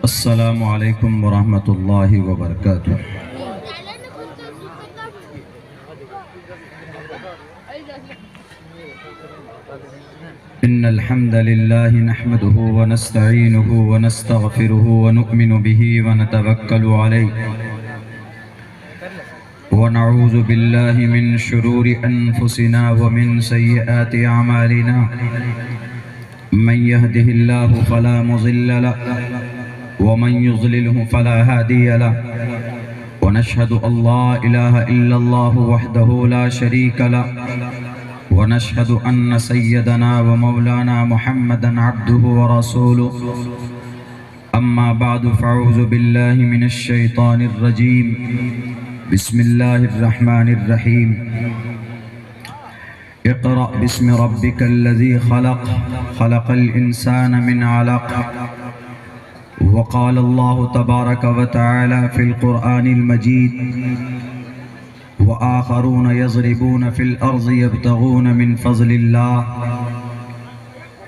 السلام علیکم ورحمۃ اللہ وبرکاتہ۔ ان الحمد للہ نحمده ونستعینه ونستغفره ونؤمن به ونتوکل علیہ ونعوذ باللہ من شرور انفسنا ومن سیئات اعمالنا من يهده الله فلا مضل له ومن يضلله فلا هادي له ونشهد أن لا إله إلا الله وحده لا شريك له ونشهد أن سيدنا ومولانا محمدا عبده ورسوله أما بعد فأعوذ بالله من الشيطان الرجيم بسم الله الرحمن الرحيم اقرأ باسم ربك الذي خلق خلق الإنسان من علق وقال الله تبارك وتعالى في القرآن المجيد وآخرون يضربون في الأرض يبتغون من فضل الله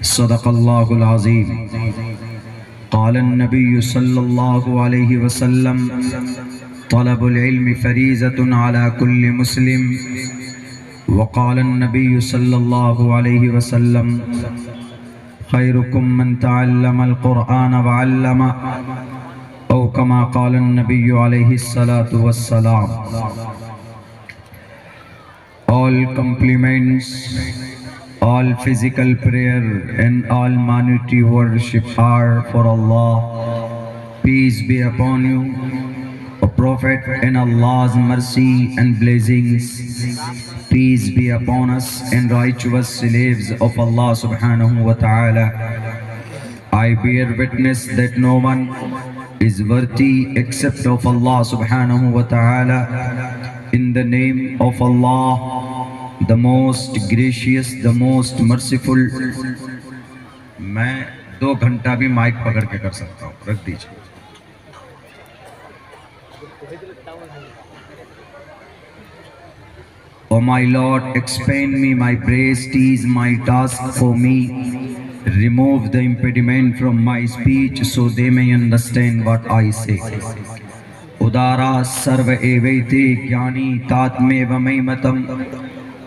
صدق الله العظيم قال النبي صلى الله عليه وسلم طلب العلم فريضة على كل مسلم وقال النبي صلى الله عليه وسلم خيركم من تعلم القرآن وعلم أو كما قال النبي عليه الصلاة والسلام. All compliments, all physical prayer and all monetary worship are for Allah. Peace be upon you, O Prophet, and Allah's mercy and blessings. Peace be upon us and righteous slaves of Allah subhanahu wa ta'ala. I bear witness that no one is worthy except of Allah subhanahu wa ta'ala. In the name of Allah, the most gracious, the most merciful. میں 2 گھنٹہ بھی mic پکڑ کے کر سکتا ہوں، رکھ دیجئے. O my Lord, expand me my praise, tease my task for me. Remove the impediment from my speech so they may understand what I say. Udara sarva evaite jnani tatmeva maimatam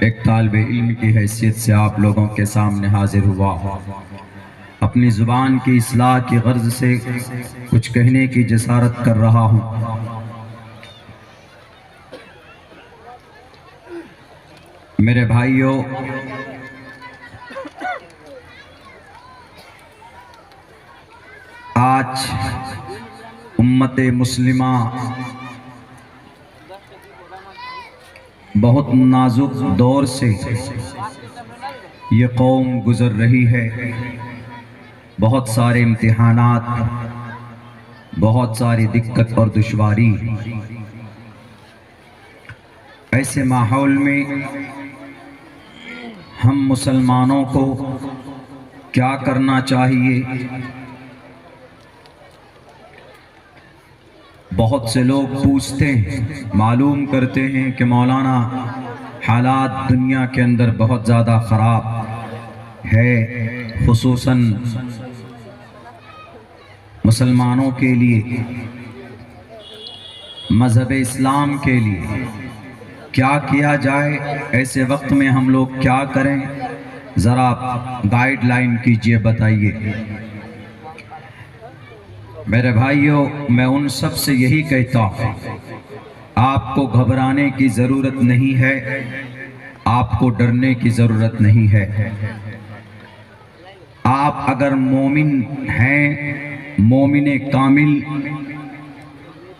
ایک طالب علم کی حیثیت سے آپ لوگوں کے سامنے حاضر ہوا، اپنی زبان کی اصلاح کی غرض سے کچھ کہنے کی جسارت کر رہا ہوں۔ میرے بھائیوں، آج امت مسلمہ بہت نازک دور سے یہ قوم گزر رہی ہے، بہت سارے امتحانات، بہت ساری دقت اور دشواری۔ ایسے ماحول میں ہم مسلمانوں کو کیا کرنا چاہیے؟ بہت سے لوگ پوچھتے ہیں، معلوم کرتے ہیں کہ مولانا حالات دنیا کے اندر بہت زیادہ خراب ہے، خصوصاً مسلمانوں کے لیے، مذہب اسلام کے لیے کیا کیا جائے؟ ایسے وقت میں ہم لوگ کیا کریں؟ ذرا گائیڈ لائن کیجئے، بتائیے۔ میرے بھائیوں، میں ان سب سے یہی کہتا ہوں، آپ کو گھبرانے کی ضرورت نہیں ہے، آپ کو ڈرنے کی ضرورت نہیں ہے۔ آپ اگر مومن ہیں، مومن کامل،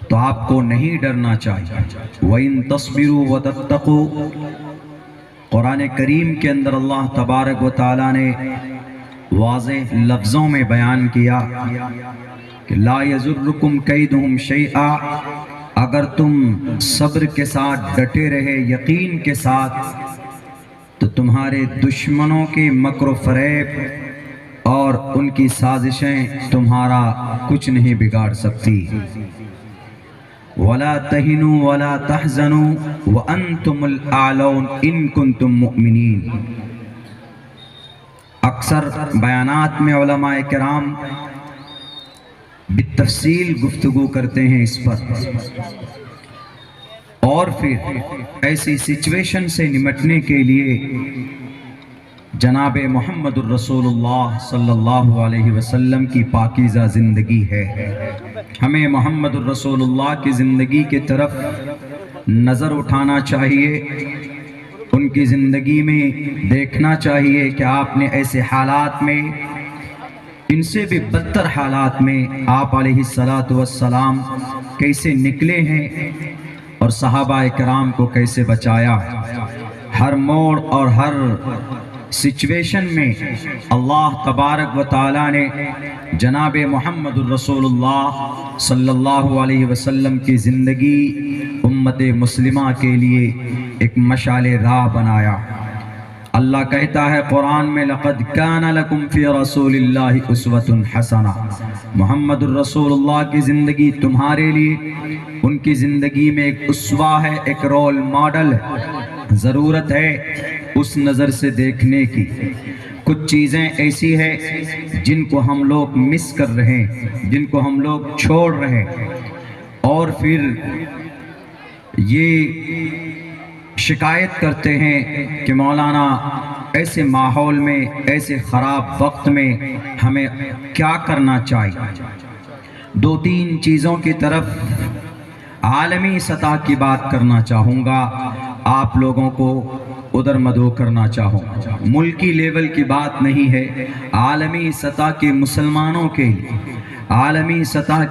تو آپ کو نہیں ڈرنا چاہیے۔ وَإِن تَصْبِرُوا وَتَتَّقُوا، قرآن کریم کے اندر اللہ تبارک و تعالیٰ نے واضح لفظوں میں بیان کیا کہ لا یضرکم کیدہم شیئا، اگر تم صبر کے ساتھ ڈٹے رہے، یقین کے ساتھ، تو تمہارے دشمنوں کے مکر و فریب اور ان کی سازشیں تمہارا کچھ نہیں بگاڑ سکتی۔ وَلَا تَهِنُوا وَلَا تَحْزَنُوا وَأَنْتُمُ الْأَعْلَوْنَ إِن كُنتُم مُؤْمِنِينَ۔ اکثر بیانات میں علماء کرام بالتفصیل گفتگو کرتے ہیں اس پر، اور پھر ایسی سچویشن سے نمٹنے کے لیے جناب محمد الرسول اللہ صلی اللہ علیہ وسلم کی پاکیزہ زندگی ہے۔ ہمیں محمد الرسول اللہ کی زندگی کی طرف نظر اٹھانا چاہیے، ان کی زندگی میں دیکھنا چاہیے کہ آپ نے ایسے حالات میں، ان سے بھی بدتر حالات میں آپ علیہ السلام کیسے نکلے ہیں اور صحابہ کرام کو کیسے بچایا۔ ہر موڑ اور ہر سچویشن میں اللہ تبارک و تعالیٰ نے جناب محمد الرسول اللہ صلی اللہ علیہ وسلم کی زندگی امت مسلمہ کے لیے ایک مشعل راہ بنایا۔ اللہ کہتا ہے قرآن میں لَقَدْ كَانَ لَكُمْ فِي رَسُولِ اللَّهِ أُسْوَةٌ حَسَنَةٌ، محمد الرسول اللہ کی زندگی تمہارے لیے، ان کی زندگی میں ایک اسوہ ہے، ایک رول ماڈل ہے۔ ضرورت ہے اس نظر سے دیکھنے کی۔ کچھ چیزیں ایسی ہیں جن کو ہم لوگ مس کر رہے ہیں، جن کو ہم لوگ چھوڑ رہے ہیں، اور پھر یہ شکایت کرتے ہیں کہ مولانا ایسے ماحول میں، ایسے خراب وقت میں ہمیں کیا کرنا چاہیے۔ دو تین چیزوں کی طرف عالمی سطح کی بات کرنا چاہوں گا، آپ لوگوں کو ادھر مدعو کرنا چاہوں گا۔ ملکی لیول کی بات نہیں ہے، عالمی سطح کے مسلمانوں کے لیے، عالمی سطح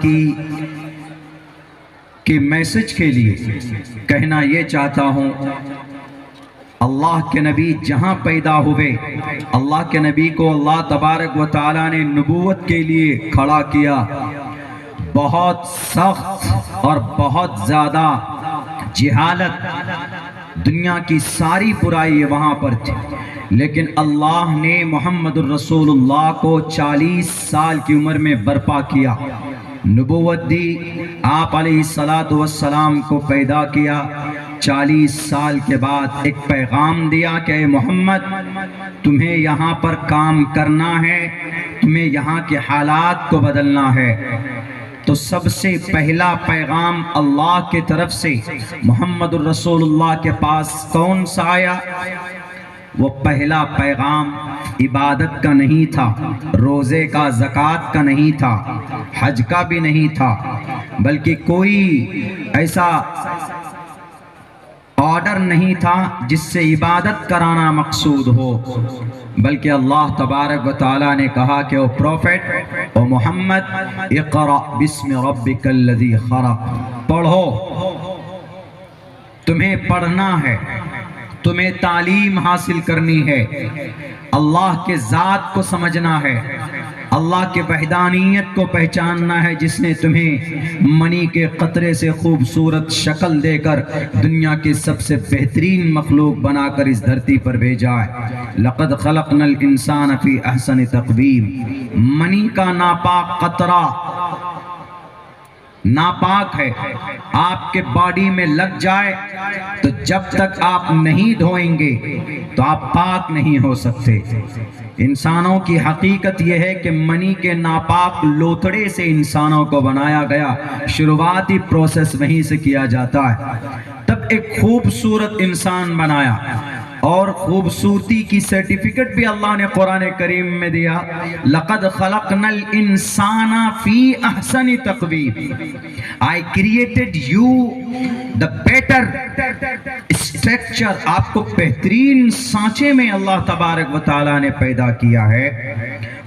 کی میسج کے لیے کہنا یہ چاہتا ہوں، اللہ کے نبی جہاں پیدا ہوئے، اللہ کے نبی کو اللہ تبارک و تعالیٰ نے نبوت کے لیے کھڑا کیا۔ بہت سخت اور بہت زیادہ جہالت، دنیا کی ساری برائی وہاں پر تھی، لیکن اللہ نے محمد الرسول اللہ کو 40 سال کی عمر میں برپا کیا، نبوت دی، آپ علیہ السلام کو پیدا کیا۔ 40 سال کے بعد ایک پیغام دیا کہ اے محمد، تمہیں یہاں پر کام کرنا ہے، تمہیں یہاں کے حالات کو بدلنا ہے۔ تو سب سے پہلا پیغام اللہ کے طرف سے محمد الرسول اللہ کے پاس کون سا آیا؟ وہ پہلا پیغام عبادت کا نہیں تھا، روزے کا، زکوٰۃ کا نہیں تھا، حج کا بھی نہیں تھا، بلکہ کوئی ایسا آرڈر نہیں تھا جس سے عبادت کرانا مقصود ہو، بلکہ اللہ تبارک و تعالیٰ نے کہا کہ او پروفیٹ، او محمد، اقرأ بسم ربک الذی خلق، پڑھو، تمہیں پڑھنا ہے، تمہیں تعلیم حاصل کرنی ہے، اللہ کے ذات کو سمجھنا ہے، اللہ کے وحدانیت کو پہچاننا ہے، جس نے تمہیں منی کے قطرے سے خوبصورت شکل دے کر دنیا کی سب سے بہترین مخلوق بنا کر اس دھرتی پر بھیجا ہے۔ لقد خلقنا الانسان فی احسن تقویم، منی کا ناپاک قطرہ ناپاک ہے، آپ کے باڈی میں لگ جائے تو جب تک آپ نہیں دھوئیں گے تو آپ پاک نہیں ہو سکتے۔ انسانوں کی حقیقت یہ ہے کہ منی کے ناپاک لوتھڑے سے انسانوں کو بنایا گیا، شروعاتی پروسیس وہیں سے کیا جاتا ہے، تب ایک خوبصورت انسان بنایا، اور خوبصورتی کی سرٹیفکیٹ بھی اللہ نے قرآن کریم میں دیا، لَقَدْ خَلَقْنَا الْإِنسَانَ فِي أَحْسَنِ تَقْوِيمٍ، I created you the better structure، آپ کو بہترین سانچے میں اللہ تبارک و تعالیٰ نے پیدا کیا ہے۔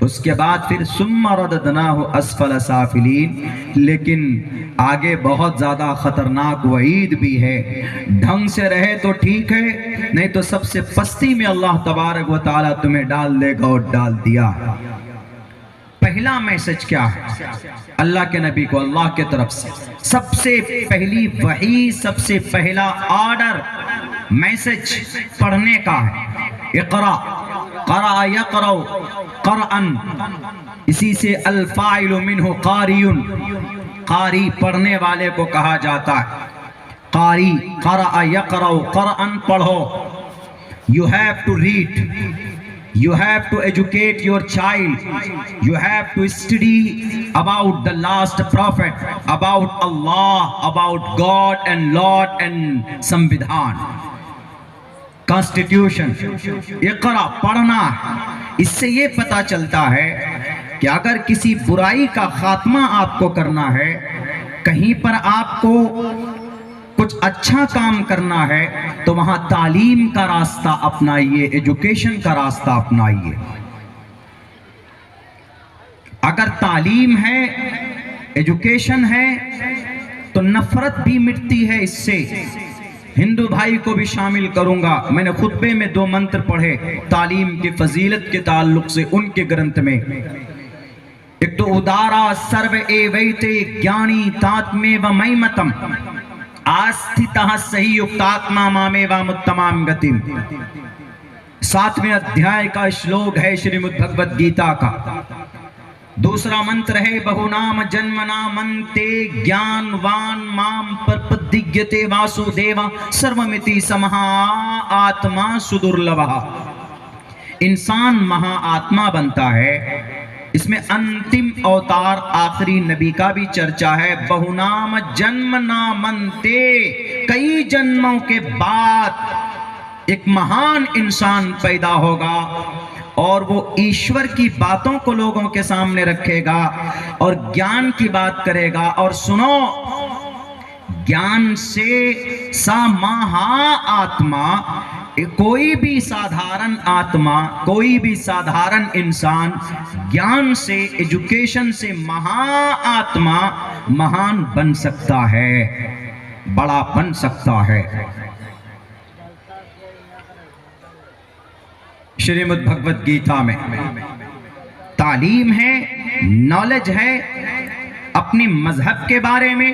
اس کے بعد پھر ثُمَّ رَدَدْنَاهُ أَسْفَلَ سَافِلِينَ، لیکن آگے بہت زیادہ خطرناک وعید بھی ہے، ڈھنگ سے رہے تو ٹھیک ہے، نہیں تو سب سے پستی میں اللہ تبارک و تعالیٰ تمہیں ڈال دے گا، اور ڈال دیا۔ پہلا میسج کیا ہے؟ اللہ کے نبی کو اللہ کے طرف سے سب سے پہلی وحی، سب سے پہلا آرڈر میسج پڑھنے کا ہے۔ اقرا، قرأ یقرأ قرآن، اسی سے الفاعل منہ قاری، قاری پڑھنے والے کو کہا جاتا ہے، قاری، قرأ یقرأ قرآن، پڑھو، you have to read، you have to educate your child، you have to study about the last prophet، about Allah، about God and Lord and Samvidhan، constitution. اقرا، پڑھنا، اس سے یہ پتا چلتا ہے کہ اگر کسی برائی کا خاتمہ آپ کو کرنا ہے، کہیں پر آپ کو کچھ اچھا کام کرنا ہے، تو وہاں تعلیم کا راستہ اپنائیے، ایجوکیشن کا راستہ اپنائیے۔ اگر تعلیم ہے، ایجوکیشن ہے، تو نفرت بھی مٹتی ہے اس سے۔ ہندو بھائی کو بھی شامل کروں گا، میں نے خطبے میں 2 منتر پڑھے تعلیم کی فضیلت کے تعلق سے ان کے گرنتھ میں۔ ایک تو ادارا سرو اے ویتے گیانی تاتمے و میمتم آستھتہ صحیح یکتاتما مامے و متمام گتیم، 7ویں ادھیائے کا شلوک ہے شریمد بھگوت گیتا کا۔ دوسرا منتر ہے بہو نام جنمنا منتے گیان وان مام پرپدگیتے واسو دیوا سرومتی سمہا آتما سدرلبھا، انسان مہا آتما بنتا ہے۔ اس میں انتم اوتار آخری نبی کا بھی چرچا ہے، بہو نام جنمنا منتے، کئی جنموں کے بعد ایک مہان انسان پیدا ہوگا، اور وہ ایشور کی باتوں کو لوگوں کے سامنے رکھے گا اور گیان کی بات کرے گا۔ اور سنو، گیان سے سا مہا آتما، کوئی بھی سادھارن آتما، کوئی بھی سادھارن انسان گیان سے، ایجوکیشن سے مہا آتما مہان بن سکتا ہے، بڑا بن سکتا ہے۔ شریمد بھگوت گیتا میں تعلیم ہے، نالج ہے، اپنی مذہب کے بارے میں،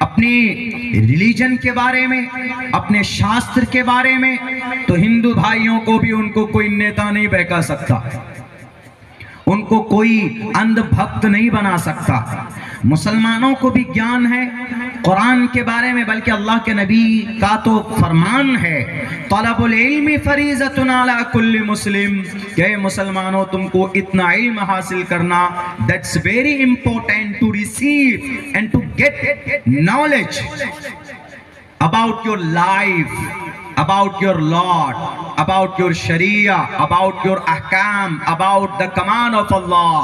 اپنی ریلیجن کے بارے میں، اپنے شاستر کے بارے میں، تو ہندو بھائیوں کو بھی ان کو کوئی نیتا نہیں بہکا سکتا، ان کو کوئی اندھ بھکت نہیں بنا سکتا۔ مسلمانوں کو بھی گیان ہے، قرآن کے بارے میں بلکہ اللہ کے نبی کا تو فرمان ہے طلب العلم فریضۃ علی کل مسلم کہ مسلمانوں تم کو اتنا علم حاصل کرنا that's very important to receive and to get knowledge about your life, about your Lord, about your Sharia, about your ahkam, about the command of Allah.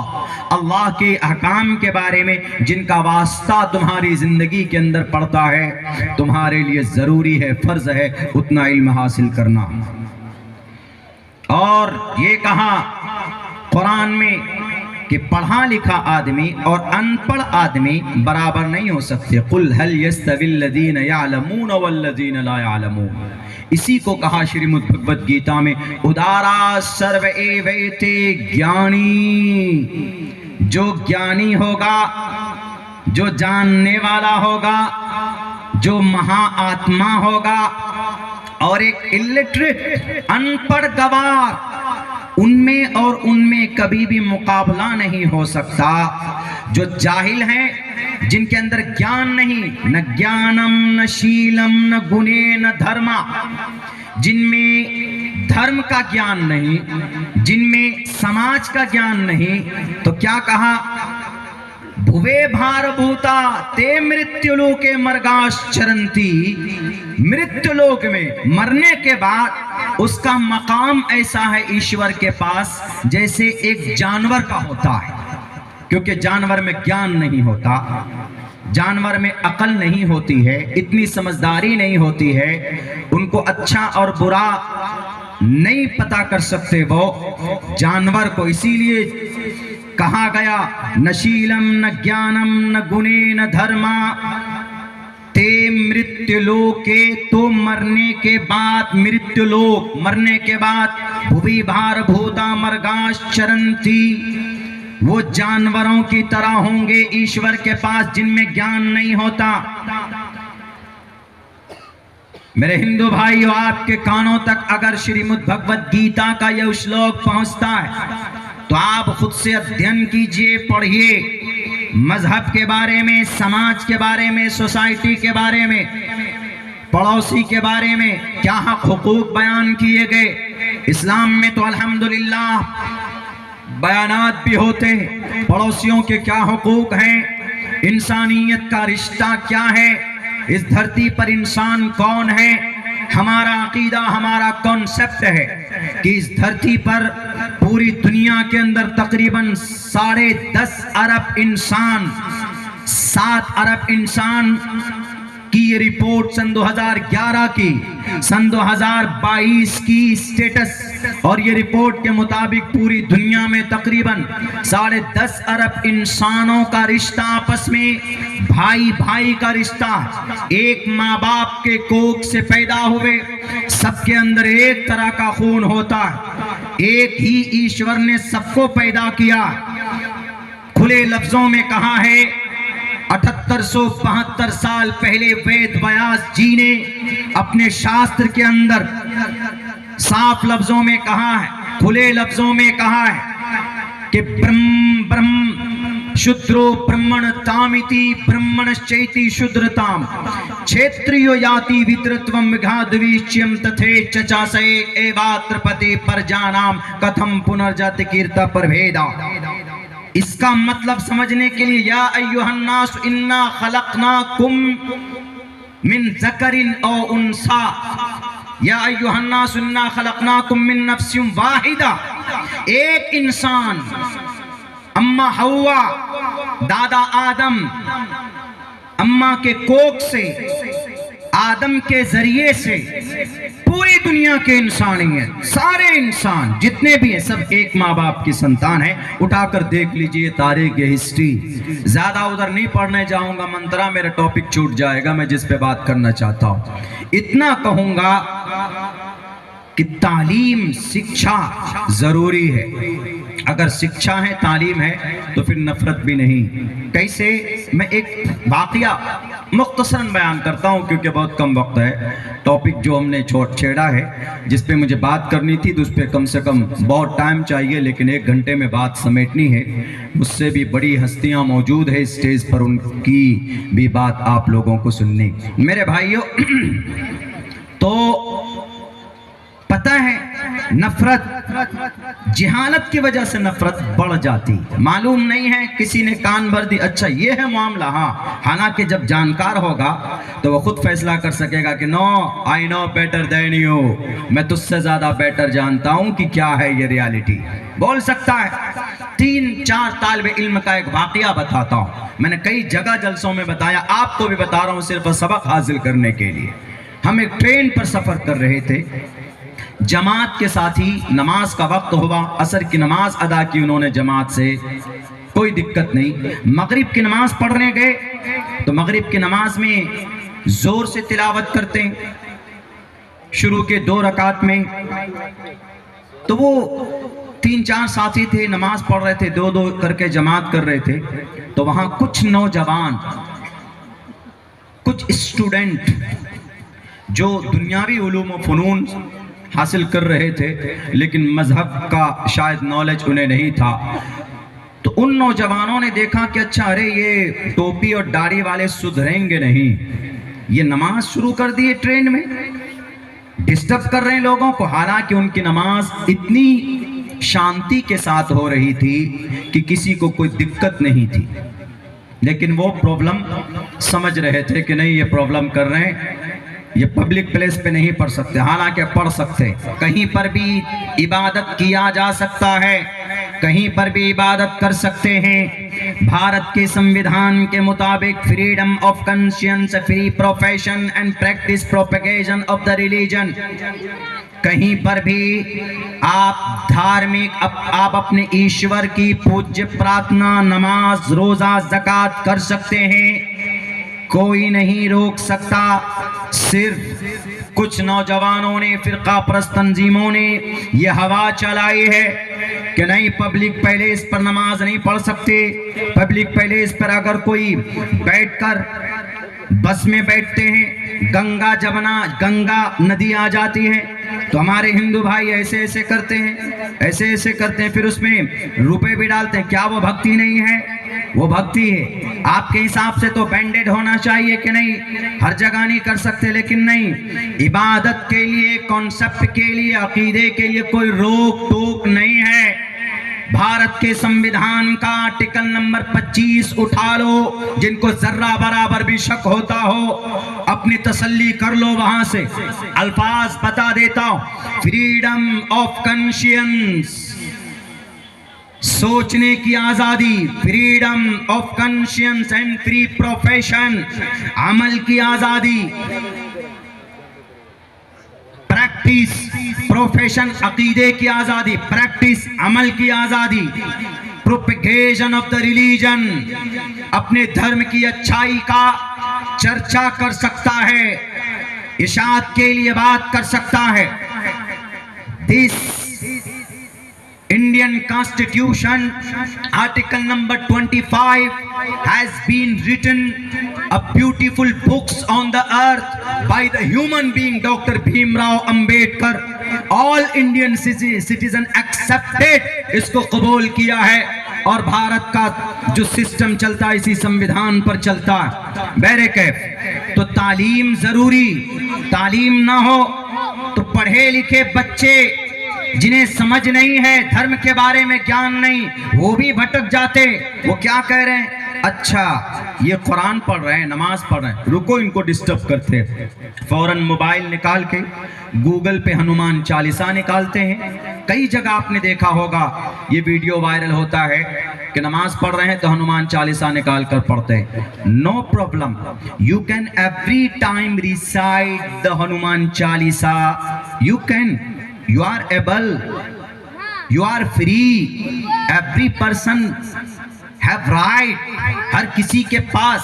اللہ کے احکام کے بارے میں جن کا واسطہ تمہاری زندگی کے اندر پڑتا ہے، تمہارے لیے ضروری ہے، فرض ہے اتنا علم حاصل کرنا۔ اور یہ کہا قرآن میں کہ پڑھا لکھا آدمی اور ان پڑھ آدمی برابر نہیں ہو سکتے۔ قُلْ هَلْ يَسْتَوِي الَّذِينَ يَعْلَمُونَ وَالَّذِينَ لَا يَعْلَمُونَ۔ اسی کو کہا شریمد بھگوت گیتا میں ادارا سرو ایویتے گیانی، جو گیانی ہوگا، جو جاننے والا ہوگا، جو مہا آتما ہوگا، اور ایک illiterate ان پڑھ گوار، ان میں اور ان میں کبھی بھی مقابلہ نہیں ہو سکتا۔ جو جاہل ہیں، جن کے اندر گیان نہیں، نہ گیانم نہ شیلم نہ گنے نہ دھرما، جن میں دھرم کا گیان نہیں، جن میں سماج کا گیان نہیں، تو کیا کہا؟ بھوے بھار بھوتا تے مرتیو لوکے مرگاش چرنتی، مرتیو لوک میں مرنے کے بعد اس کا مقام ایسا ہے ایشور کے پاس جیسے ایک جانور کا ہوتا ہے، کیونکہ جانور میں گیان نہیں ہوتا، جانور میں عقل نہیں ہوتی ہے، اتنی سمجھداری نہیں ہوتی ہے، ان کو اچھا اور برا نہیں پتا کر سکتے وہ جانور کو۔ اسی لیے کہا گیا نہ شیلم نہ گیانم نہ گنے نہ دھرما تے مرتیو لوکے، تو مرنے کے بعد مرتیو لوک، مرنے کے بعد بھوی بھار بھوتا مرگاش چرنتی، وہ جانوروں کی طرح ہوں گے ایشور کے پاس جن میں گیان نہیں ہوتا۔ میرے ہندو بھائیو، آپ کے کانوں تک اگر شریمد بھگوت گیتا کا یہ شلوک پہنچتا ہے تو آپ خود سے ادھین کیجئے، پڑھئے، مذہب کے بارے میں، سماج کے بارے میں، سوسائٹی کے بارے میں، پڑوسی کے بارے میں کیا حق حقوق بیان کیے گئے۔ اسلام میں تو الحمدللہ بیانات بھی ہوتے ہیں، پڑوسیوں کے کیا حقوق ہیں، انسانیت کا رشتہ کیا ہے، اس دھرتی پر انسان کون ہے۔ ہمارا عقیدہ، ہمارا کانسیپٹ ہے کہ اس دھرتی پر پوری دنیا کے اندر تقریباً 10.5 ارب انسان، 7 ارب انسان کی یہ رپورٹ سن 2011 کی، سن 2022 کی سٹیٹس، اور یہ رپورٹ کے مطابق پوری دنیا میں تقریباً 10.5 ارب انسانوں کا رشتہ آپس میں بھائی بھائی کا رشتہ، ایک ماں باپ کے کوکھ سے پیدا ہوئے، سب کے اندر ایک طرح کا خون ہوتا ہے، ایک ہی ایشور نے سب کو پیدا کیا۔ کھلے لفظوں میں کہا ہے 7872 سال پہلے وید ویاس جی نے اپنے شاستر کے اندر صاف لفظوں میں کہا ہے، کھلے لفظوں میں کہا ہے کہ برہم شدرو برہمن تامیتی برہمن چیتی شدرتام چھیتریو یاتی ویترتوم مگھادویشیم تتھے چچاسے ایواترپتی پرجانام کتھم پنرجات کیرتا پربھیدا۔ اس کا مطلب سمجھنے کے لیے یا ایوہ الناس انا خلقناکم من ذکر او انسا، یا ایوہ الناس انا خلقناکم من نفس واحدہ، ایک انسان، اماں حوا، دادا آدم، اماں کے کوکھ سے، آدم کے ذریعے سے پوری دنیا کے انسانیت، سارے انسان جتنے بھی ہیں سب ایک ماں باپ کی سنتان ہیں۔ اٹھا کر دیکھ لیجئے تاریخ ہسٹری، زیادہ ادھر نہیں پڑھنے جاؤں گا، منترا میرا ٹاپک چھوٹ جائے گا میں جس پہ بات کرنا چاہتا ہوں۔ اتنا کہوں گا کہ تعلیم، شکشا ضروری ہے۔ اگر شکشا ہے، تعلیم ہے تو پھر نفرت بھی نہیں۔ کیسے؟ میں ایک واقعہ مختصراً بیان کرتا ہوں کیونکہ بہت کم وقت ہے. ٹاپک جو ہم نے چھیڑا ہے جس پہ مجھے بات کرنی تھی تو اس پہ کم سے کم بہت ٹائم چاہیے، لیکن 1 گھنٹے میں بات سمیٹنی ہے. مجھ سے بھی بڑی ہستیاں موجود ہیں اسٹیج پر، ان کی بھی بات آپ لوگوں کو سننی. میرے بھائیوں تو پتہ ہے نفرت، جہالت کی وجہ سے نفرت بڑھ جاتی. معلوم نہیں ہے، کسی نے کان بھر دی، اچھا یہ ہے معاملہ. ہاں، حالانکہ جب جانکار ہوگا تو وہ خود فیصلہ کر سکے گا کہ نو آئی نو بیٹر دین یو، میں تجھ سے زیادہ بیٹر جانتا ہوں کہ کیا ہے یہ ریالٹی. بول سکتا ہے. 3-4 طالب علم کا ایک واقعہ بتاتا ہوں. میں نے کئی جگہ جلسوں میں بتایا، آپ کو بھی بتا رہا ہوں صرف سبق حاصل کرنے کے لیے. ہم ایک ٹرین پر سفر کر رہے تھے، جماعت کے ساتھی، نماز کا وقت ہوا، عصر کی نماز ادا کی انہوں نے جماعت سے، کوئی دقت نہیں. مغرب کی نماز پڑھنے گئے تو مغرب کی نماز میں زور سے تلاوت کرتے ہیں. شروع کے 2 رکعت میں تو وہ 3-4 ساتھی تھے، نماز پڑھ رہے تھے، 2-2 کر کے جماعت کر رہے تھے. تو وہاں کچھ نوجوان، کچھ اسٹوڈنٹ جو دنیاوی علوم و فنون حاصل کر رہے تھے لیکن مذہب کا شاید نالج انہیں نہیں تھا، تو ان نوجوانوں نے دیکھا کہ اچھا ارے یہ ٹوپی اور داڑھی والے سدھریں گے نہیں، یہ نماز شروع کر دی ٹرین میں، ڈسٹرب کر رہے ہیں لوگوں کو. حالانکہ ان کی نماز اتنی شانتی کے ساتھ ہو رہی تھی کہ کسی کو کوئی دقت نہیں تھی، لیکن وہ پرابلم سمجھ رہے تھے کہ نہیں یہ پرابلم کر رہے ہیں، یہ پبلک پلیس پہ نہیں پڑھ سکتے. حالانکہ پڑھ سکتے، کہیں پر بھی عبادت کیا جا سکتا ہے، کہیں پر بھی عبادت کر سکتے ہیں. بھارت کے سمویدھان کے مطابق freedom of conscience, free profession and practice propagation of the religion. کہیں پر بھی آپ دھارمک، آپ اپنے ایشور کی پوجیہ پرارتھنا، نماز، روزہ، زکوٰۃ کر سکتے ہیں، کوئی نہیں روک سکتا. صرف کچھ نوجوانوں نے، فرقہ پرست تنظیموں نے یہ ہوا چلائی ہے کہ نہیں پبلک پیلیس پر نماز نہیں پڑھ سکتے. پبلک پیلیس پر اگر کوئی بیٹھ کر بس میں بیٹھتے ہیں، گنگا جمنا، گنگا ندی آ جاتی ہے تو ہمارے ہندو بھائی ایسے ایسے کرتے ہیں، ایسے ایسے کرتے ہیں، پھر اس میں روپے بھی ڈالتے ہیں. کیا وہ بھکتی نہیں ہے؟ وہ بھکتی ہے. آپ کے حساب سے تو بینڈیڈ ہونا چاہیے کہ نہیں، ہر جگہ نہیں کر سکتے، لیکن نہیں، عبادت کے لیے، کانسیپٹ کے لیے، عقیدے کے لیے کوئی روک ٹوک نہیں ہے. بھارت کے سمویدھان کا آرٹیکل نمبر 25 اٹھا لو، جن کو ذرہ برابر بھی شک ہوتا ہو اپنی تسلی کر لو وہاں سے. الفاظ بتا دیتا ہوں: فریڈم آف کنشینس، سوچنے کی آزادی، freedom of conscience and free profession, عمل کی آزادی، پریکٹس پروفیشن عقیدے کی آزادی، پریکٹس عمل کی آزادی، پروپیگیشن آف دا ریلیجن، اپنے دھرم کی اچھائی کا چرچا کر سکتا ہے، اشاعت کے لیے بات کر سکتا ہے. دس Indian Constitution, Article number 25 has been written a beautiful books on the earth by the human being Dr. Bhimrao Ambedkar. All Indian citizen accepted, اس کو قبول کیا ہے، اور بھارت کا جو سسٹم چلتا ہے اسی سمویدھان پر چلتا ہے. بہرکیف تو تعلیم ضروری، تعلیم نہ ہو تو پڑھے لکھے بچے جنہیں سمجھ نہیں ہے، دھرم کے بارے میں گیان نہیں، وہ بھی بھٹک جاتے. وہ کیا کہہ رہے ہیں؟ اچھا یہ قرآن پڑھ رہے ہیں، نماز پڑھ رہے ہیں، رکو ان کو ڈسٹرب کرتے، فوراً موبائل نکال کے گوگل پہ ہنومان چالیسا نکالتے ہیں. کئی جگہ آپ نے دیکھا ہوگا یہ ویڈیو وائرل ہوتا ہے کہ نماز پڑھ رہے ہیں تو ہنومان چالیسا نکال کر پڑھتے ہیں. No problem, you can every time recite the Hanuman Chalisa, you can, you are able, you are free, every person have right. ہر کسی کے پاس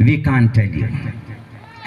we can't tell you,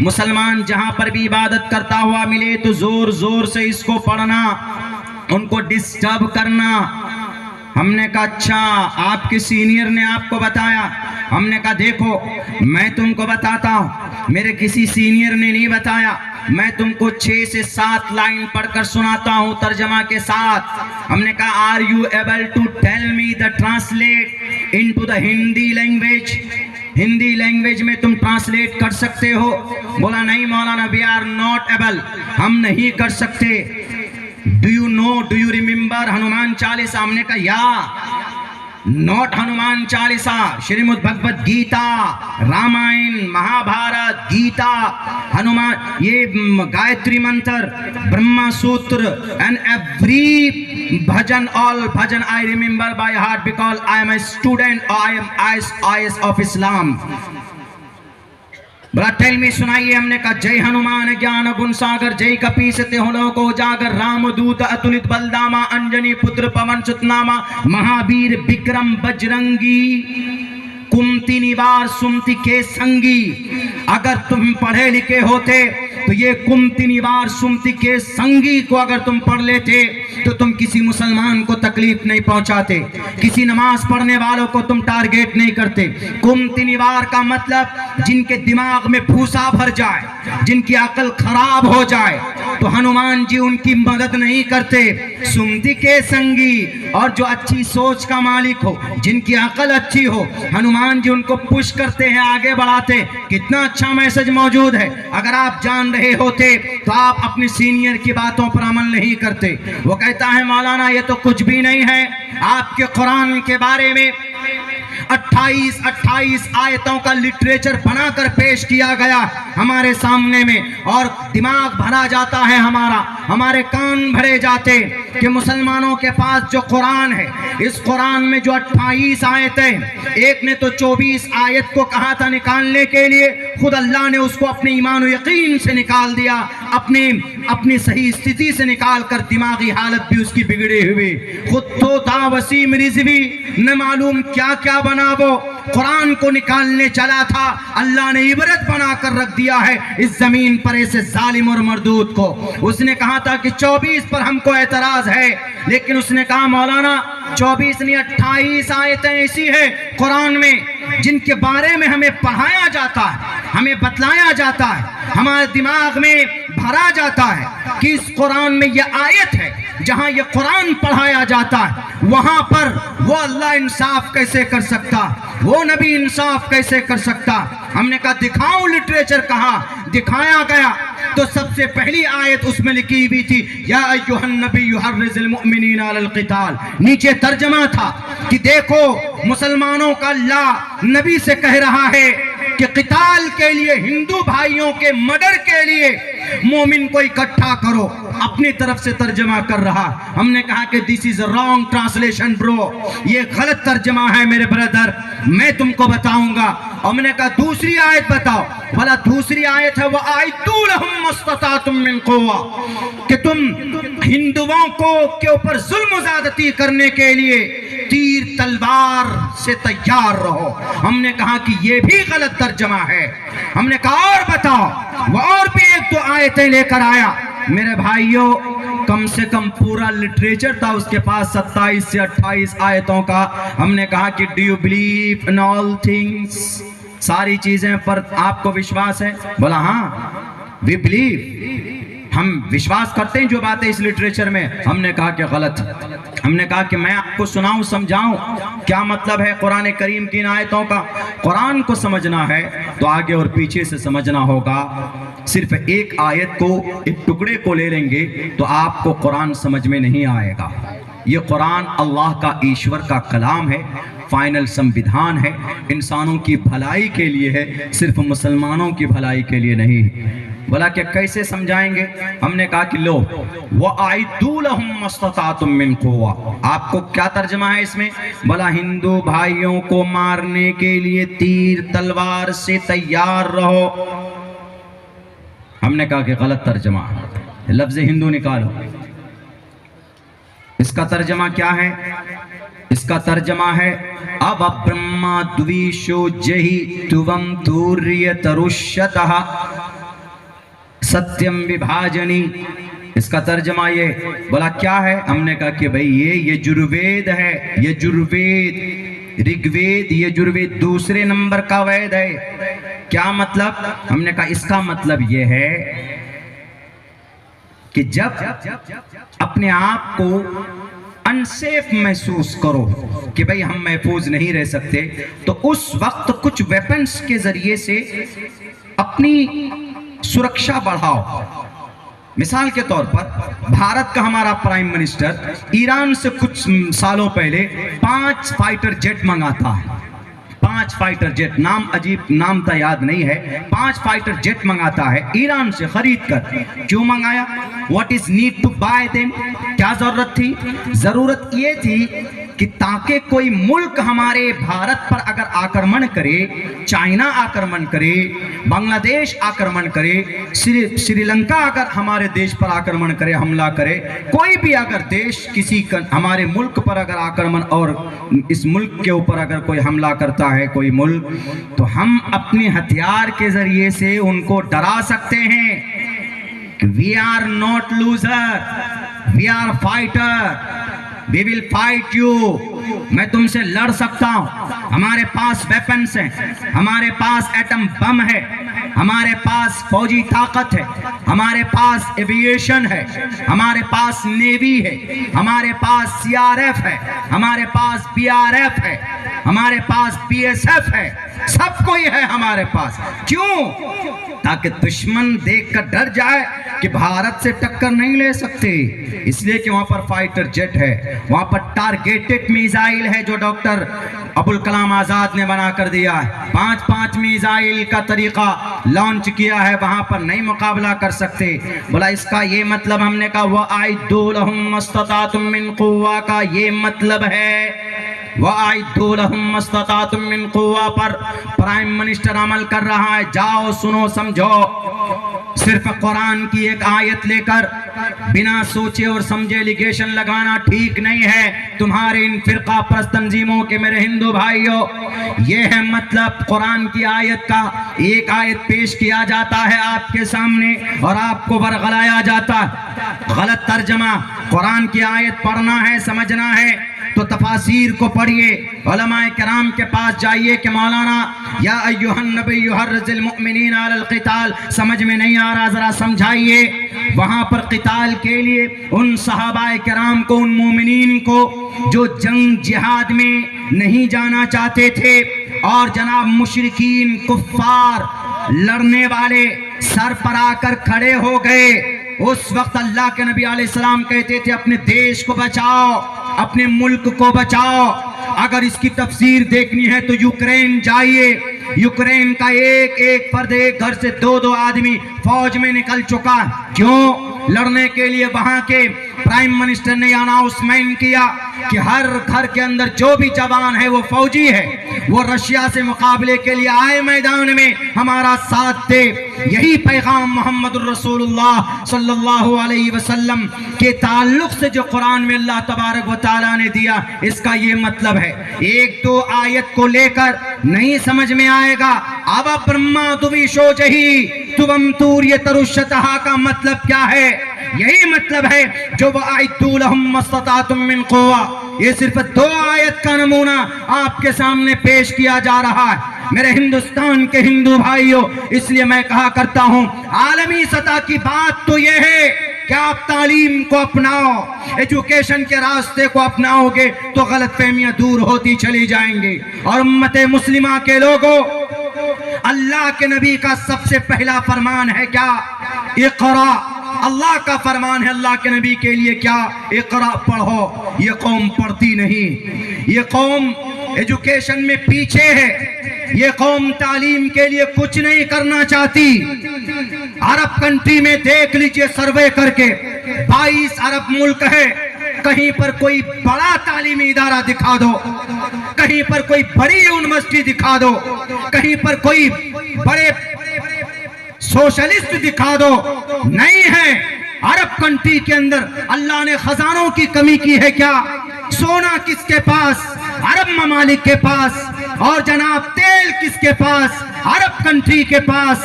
مسلمان جہاں پر بھی عبادت کرتا ہوا ملے تو زور زور سے اس کو پڑھنا، ان کو ڈسٹرب کرنا۔ ہم نے کہا اچھا آپ کے سینئر نے آپ کو بتایا؟ ہم نے کہا دیکھو میں تم کو بتاتا ہوں، میرے کسی سینئر نے نہیں بتایا، میں تم کو 6 سے 7 لائن پڑھ کر سناتا ہوں ترجمہ کے ساتھ۔ ہم نے کہا are you able to tell me the translate into the Hindi language؟ Hindi language میں تم ٹرانسلیٹ کر سکتے ہو؟ بولا نہیں مولانا we are not able، ہم نہیں کر سکتے۔ Do you know, do you remember Hanuman Chalisa? ہم نے کہا یا نوٹ ہنومان چالیسا، شریمد بھگوت گیتا، رامائن، مہا بھارت، گیتا، ہنومان، یہ گایتری منتر، برہما سوتر and every bhajan, all bhajan I remember by heart because I am a student, I am IS of Islam۔ بڑا ٹیل میں سنائیے۔ ہم نے کہا جے ہنومان گیان گن ساگر، جے کپیستے ہنو کو جاگر، رام دوت اتلت بلداما، انجنی پتر پون ستناما، مہابیر بکرم بجرنگی، کمتی نیوار سمتی کے سنگی۔ اگر تم پڑھے لکھے ہوتے تو یہ کمتی نیوار سمتی کے سنگی کو اگر تم پڑھ لیتے تو تم کسی مسلمان کو تکلیف نہیں پہنچاتے، کسی نماز پڑھنے والوں کو تم ٹارگیٹ نہیں کرتے۔ کمتی نیوار کا مطلب جن کے دماغ میں پھوسا بھر جائے، جن کی عقل خراب ہو جائے تو ہنومان جی ان کی مدد نہیں کرتے۔ سمتی کے سنگی، اور جو اچھی سوچ کا مالک ہو، جن کی عقل اچھی ہو، ہنومان جی ان کو پش کرتے ہیں، آگے بڑھاتے۔ کتنا اچھا میسج موجود ہے۔ اگر آپ جان رہے ہوتے تو آپ اپنے سینئر کی باتوں پر عمل نہیں کرتے۔ وہ کہتا ہے مولانا یہ تو کچھ بھی نہیں ہے، آپ کے قرآن کے بارے میں 28 آیتوں کا لٹریچر بنا کر پیش کیا گیا ہمارے سامنے میں، اور دماغ بھرا جاتا ہے ہمارا، ہمارے کان بھرے جاتے کہ مسلمانوں کے پاس جو قرآن ہے، اس قرآن میں جو 28 آیتیں، ایک نے تو 24 آیت کو کہا تھا نکالنے کے لیے، خود اللہ نے اس کو اپنے ایمان و یقین سے نکال دیا، اپنی صحیح استھتی سے نکال کر، دماغی حالت بھی اس کی بگڑے ہوئے، خود تو تا وسیم رضوی نہ معلوم کیا کیا بنا، وہ قرآن کو نکالنے چلا تھا، اللہ نے عبرت بنا کر رکھ دیا ہے اس زمین پر ایسے ظالم اور مردود کو۔ اس نے کہا تھا کہ 24 پر ہم کو اعتراض ہے، لیکن اس نے کہا مولانا 24 نہیں 28 آیتیں ایسی ہیں قرآن میں جن کے بارے میں ہمیں پڑھایا جاتا ہے، ہمیں بتلایا جاتا ہے، ہمارے دماغ میں بھرا جاتا ہے کہ اس قرآن میں یہ آیت ہے۔ جہاں یہ قرآن پڑھایا جاتا ہے وہاں پر وہ اللہ انصاف کیسے کر سکتا، وہ نبی انصاف کیسے کر سکتا؟ ہم نے کہا دکھاؤ لٹریچر، کہاں دکھایا گیا تو سب سے پہلی آیت اس میں لکھی ہوئی تھی یا ایھا النبی حرض المؤمنین علی القتال، نیچے ترجمہ تھا کہ دیکھو مسلمانوں کا اللہ نبی سے کہہ رہا ہے کہ قتال کے لیے، ہندو بھائیوں کے مرڈر کے لیے مومن کو اکٹھا کرو، اپنی طرف سے ترجمہ کر رہا۔ ہم نے کہا کہ this is a wrong translation bro، یہ غلط ترجمہ ہے میرے بردر، میں تم کو بتاؤں گا۔ اور میں نے کہا دوسری آیت بتاؤ، بھلا دوسری آیت ہے وَأَعِدُّوا لَهُم مَّا اسْتَطَعْتُم مِّن قُوَّةٍ، کہ تم ہندوؤں کو کے اوپر ظلم و زیادتی کرنے کے لیے تیر تلوار سے تیار رہو۔ ہم نے کہا کہ یہ بھی غلط ترجمہ ہے۔ ہم نے کہا اور بتاؤ، وہ اور بھی 1-2 آیتیں لے کر آیا۔ میرے بھائیوں کم سے کم پورا لٹریچر تھا اس کے پاس 27 سے 28 آیتوں کا۔ ہم نے کہا کہ do you believe in all things، ساری چیزیں پر آپ کو وشواس ہے؟ بولا ہاں we believe، ہم وشواس کرتے ہیں جو باتیں اس لٹریچر میں۔ ہم نے کہا کہ غلط۔ ہم نے کہا کہ میں آپ کو سناؤں، سمجھاؤں کیا مطلب ہے قرآن کریم کی ان آیتوں کا۔ قرآن کو سمجھنا ہے تو آگے اور پیچھے سے سمجھنا ہوگا۔ صرف ایک آیت کو، ایک ٹکڑے کو لے لیں گے تو آپ کو قرآن سمجھ میں نہیں آئے گا۔ یہ قرآن اللہ کا، ایشور کا کلام ہے، فائنل سموِدھان ہے، انسانوں کی بھلائی کے لیے ہے، صرف مسلمانوں کی بھلائی کے لیے نہیں۔ بولا کہ کیسے سمجھائیں گے؟ ہم نے کہا کہ لو وَأَعِدُّوا لَهُم مَّا اسْتَطَعْتُم مِّن قُوَّةٍ، آپ کو کیا ترجمہ ہے اس میں؟ بولا ہندو بھائیوں کو مارنے کے لیے تیر تلوار سے تیار رہو۔ ہم نے کہا کہ غلط ترجمہ، لفظ ہندو نکالو۔ اس کا ترجمہ کیا ہے؟ اس کا ترجمہ ہے اب برہما دویشو جہی توم دوریت رشتہ ستیم وبھاجنی. اس کا ترجمہ یہ بولا کیا ہے؟ ہم نے کہا کہ بھئی یہ یجروید ہے. یجروید رگوید، یجروید دوسرے نمبر کا وید ہے. کیا مطلب؟ ہم نے کہا اس کا مطلب یہ ہے کہ جب اپنے آپ کو انسیف محسوس کرو کہ بھئی ہم محفوظ نہیں رہ سکتے، تو اس وقت کچھ ویپنز کے ذریعے سے اپنی سرکشا بڑھاؤ. مثال کے طور پر بھارت کا ہمارا پرائم منسٹر ایران سے کچھ سالوں پہلے 5 فائٹر جیٹ منگاتا ہے. 5 فائٹر جیٹ، نام عجیب نام تا یاد نہیں ہے. 5 فائٹر جیٹ منگاتا ہے ایران سے خرید کر. کیوں منگایا؟ What is need to buy them؟ کیا ضرورت تھی؟ ضرورت یہ تھی کہ تاکہ کوئی ملک ہمارے بھارت پر اگر آکرمن کرے، چائنا آکرمن کرے، بنگلہ دیش آکرمن کرے، سری لنکا اگر ہمارے دیش پر آکرمن کرے، حملہ کرے، کوئی بھی اگر دیش کسی ہمارے ملک پر اگر آکرمن اور اس ملک کے اوپر اگر کوئی حملہ کرتا ہے کوئی ملک، تو ہم اپنے ہتھیار کے ذریعے سے ان کو ڈرا سکتے ہیں. We are not loser, we are fighter, we will fight you. میں تم سے لڑ سکتا ہوں. ہمارے پاس ویپنز ہیں، ہمارے پاس ایٹم بم ہے، ہمارے پاس فوجی طاقت ہے، ہمارے پاس ایوییشن ہے، ہمارے پاس نیوی ہے، ہمارے پاس سی آر ایف ہے، ہمارے پاس پی آر ایف ہے، ہمارے پاس پی ایس ایف ہے. سب کوئی ہے ہمارے پاس. کیوں؟ تاکہ دشمن دیکھ کر ڈر جائے کہ بھارت سے ٹکر نہیں لے سکتے. اس لیے کہ وہاں پر فائٹر جیٹ ہے، وہاں پر ٹارگیٹڈ میزائل ہے جو ڈاکٹر ابوالکلام آزاد نے بنا کر دیا ہے. 5 میزائل کا طریقہ لانچ کیا ہے، وہاں پر نہیں مقابلہ کر سکتے. بولا اس کا یہ مطلب، ہم نے کہا وَأَعِدُّوا لَهُم مَّا اسْتَطَعْتُم مِّن قُوَّةٍ کا یہ مطلب ہے. وَأَعِدُّوا لَهُم مَّا اسْتَطَعْتُم مِّن قُوَّةٍ پر پرائم منسٹر عمل کر رہا ہے. جاؤ سنو سمجھو. صرف قرآن کی ایک آیت لے کر بنا سوچے اور سمجھے لیگیشن لگانا ٹھیک نہیں ہے. تمہارے ان فرقہ پرست تنظیموں کے میرے ہندو بھائیوں، یہ ہے مطلب قرآن کی آیت کا. ایک آیت پیش کیا جاتا ہے آپ کے سامنے اور آپ کو ورغلایا جاتا ہے. غلط ترجمہ. قرآن کی آیت پڑھنا ہے، سمجھنا ہے تو تفاسیر کو پڑھیے، علماء کرام کے پاس جائیے کہ مولانا یا ایھا النبی حرض المؤمنین علی القتال، سمجھ میں نہیں آ رہا ذرا سمجھائیے. وہاں پر قتال کے لیے ان صحابہ کرام کو، ان مومنین کو جو جنگ جہاد میں نہیں جانا چاہتے تھے اور جناب مشرکین کفار لڑنے والے سر پر آ کر کھڑے ہو گئے، اس وقت اللہ کے نبی علیہ السلام کہتے تھے اپنے دیش کو بچاؤ، اپنے ملک کو بچاؤ. اگر اس کی تفسیر دیکھنی ہے تو یوکرین جائیے. یوکرین کا ایک فرد، ایک گھر سے 2 آدمی فوج میں نکل چکا. کیوں؟ لڑنے کے لیے. وہاں کے پرائم منسٹر نے اناؤنسمنٹ کیا کہ ہر گھر کے اندر جو بھی جوان ہے وہ فوجی ہے، وہ رشیا سے مقابلے کے لیے آئے میدان میں ہمارا ساتھ دے. یہی پیغام محمد الرسول اللہ صلی اللہ علیہ وسلم کے تعلق سے جو قرآن میں اللہ تبارک و تعالیٰ نے دیا، اس کا یہ مطلب ہے. 1-2 آیت کو لے کر نہیں سمجھ میں آئے گا. اب برہما دویشو جہی تم توریہ ترشتہا کا مطلب کیا ہے؟ یہی مطلب ہے جو وَأَعِدُّوا لَهُم مَّا اسْتَطَعْتُم مِّن قُوَّةٍ. یہ صرف 2 آیت کا نمونہ آپ کے سامنے پیش کیا جا رہا ہے میرے ہندوستان کے ہندو بھائیوں. اس لیے میں کہا کرتا ہوں عالمی سطح کی بات تو یہ ہے کہ آپ تعلیم کو اپناؤ، ایجوکیشن کے راستے کو اپناؤ گے تو غلط فہمیاں دور ہوتی چلی جائیں گے. اور امت مسلمہ کے لوگوں، اللہ کے نبی کا سب سے پہلا فرمان ہے کیا؟ اقرا. اللہ کا فرمان ہے اللہ کے نبی کے لیے کیا؟ اقرا پڑھو. یہ قوم پڑھتی نہیں، یہ قوم ایجوکیشن میں پیچھے ہے، یہ قوم تعلیم کے لیے کچھ نہیں کرنا چاہتی. عرب کنٹری میں دیکھ لیجئے سروے کر کے، 22 عرب ملک ہے، کہیں پر کوئی بڑا تعلیمی ادارہ دکھا دو، کہیں پر کوئی بڑی یونیورسٹی دکھا دو، کہیں پر کوئی بڑے سوشلسٹ دکھا دو. نہیں ہے. عرب کنٹری کے اندر اللہ نے خزانوں کی کمی کی ہے کیا؟ سونا کس کے پاس؟ عرب ممالک کے پاس. اور جناب تیل کس کے پاس؟ عرب کنٹری کے پاس.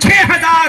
6000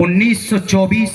1924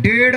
1.5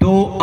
2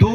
2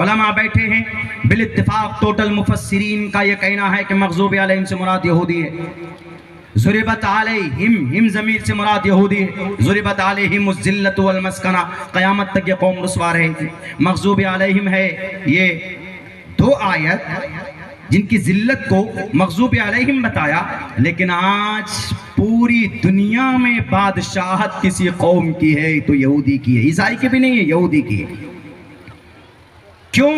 علماء بیٹھے ہیں بالاتفاق ٹوٹل مفسرین کا یہ کہنا ہے کہ مغضوب علیہم سے مراد یہودی ہے. ضربت علیہم، ہم ضمیر سے مراد یہودی ہے. ضربت علیہم الذلۃ والمسکنہ، قیامت تک یہ قوم رسوا رہے گی. مغضوب علیہم ہے یہ دو آیت جن کی ذلت کو مغضوب علیہم بتایا، لیکن آج پوری دنیا میں بادشاہت کسی قوم کی ہے تو یہودی کی ہے. عیسائی کی بھی نہیں ہے، یہودی کی ہے. کیوں؟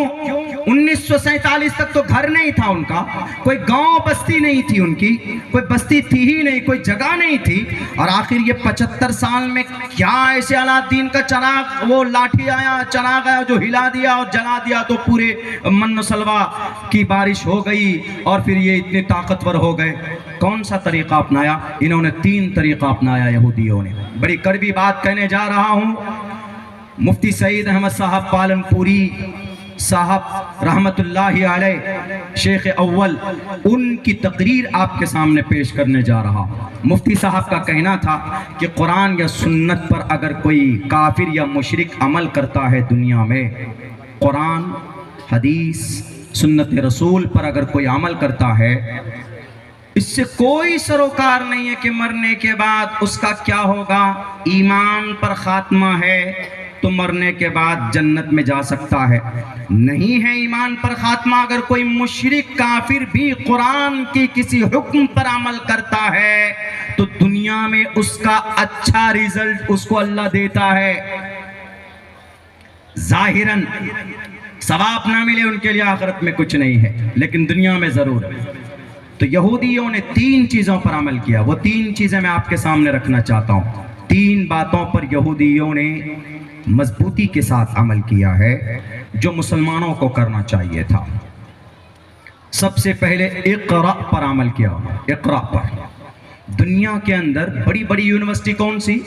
1947 تک تو گھر نہیں تھا ان کا، کوئی گاؤں بستی نہیں تھی ان کی، کوئی بستی تھی ہی نہیں، کوئی جگہ نہیں تھی. اور آخر یہ 75 سال میں کیا ایسے الدین کا چراغ، وہ لاٹھی آیا چراغ آیا جو ہلا دیا اور جلا دیا تو پورے من و سلوہ کی بارش ہو گئی اور پھر یہ اتنے طاقتور ہو گئے. کون سا طریقہ اپنایا؟ انہوں نے 3 طریقہ اپنایا یہودیوں نے. بڑی کڑوی بات کہنے جا رہا ہوں. مفتی سعید احمد صاحب پالن پوری صاحب رحمت اللہ علیہ، شیخ اول، ان کی تقریر آپ کے سامنے پیش کرنے جا رہا. مفتی صاحب کا کہنا تھا کہ قرآن یا سنت پر اگر کوئی کافر یا مشرک عمل کرتا ہے دنیا میں، قرآن، حدیث، سنت رسول پر اگر کوئی عمل کرتا ہے، اس سے کوئی سروکار نہیں ہے کہ مرنے کے بعد اس کا کیا ہوگا. ایمان پر خاتمہ ہے تو مرنے کے بعد جنت میں جا سکتا ہے. نہیں ہے ایمان پر خاتمہ، اگر کوئی مشرک کافر بھی قرآن کی کسی حکم پر عمل کرتا ہے تو دنیا میں اس کا اچھا ریزلٹ اس کو اللہ دیتا ہے. ظاہراً ثواب نہ ملے ان کے لیے، آخرت میں کچھ نہیں ہے، لیکن دنیا میں ضرور ہے. تو یہودیوں نے 3 چیزوں پر عمل کیا. وہ 3 چیزیں میں آپ کے سامنے رکھنا چاہتا ہوں. 3 باتوں پر یہودیوں نے مضبوطی کے ساتھ عمل کیا ہے جو مسلمانوں کو کرنا چاہیے تھا. سب سے پہلے اقرا پر عمل کیا. اقرا پر دنیا کے اندر بڑی بڑی یونیورسٹی کون سی؟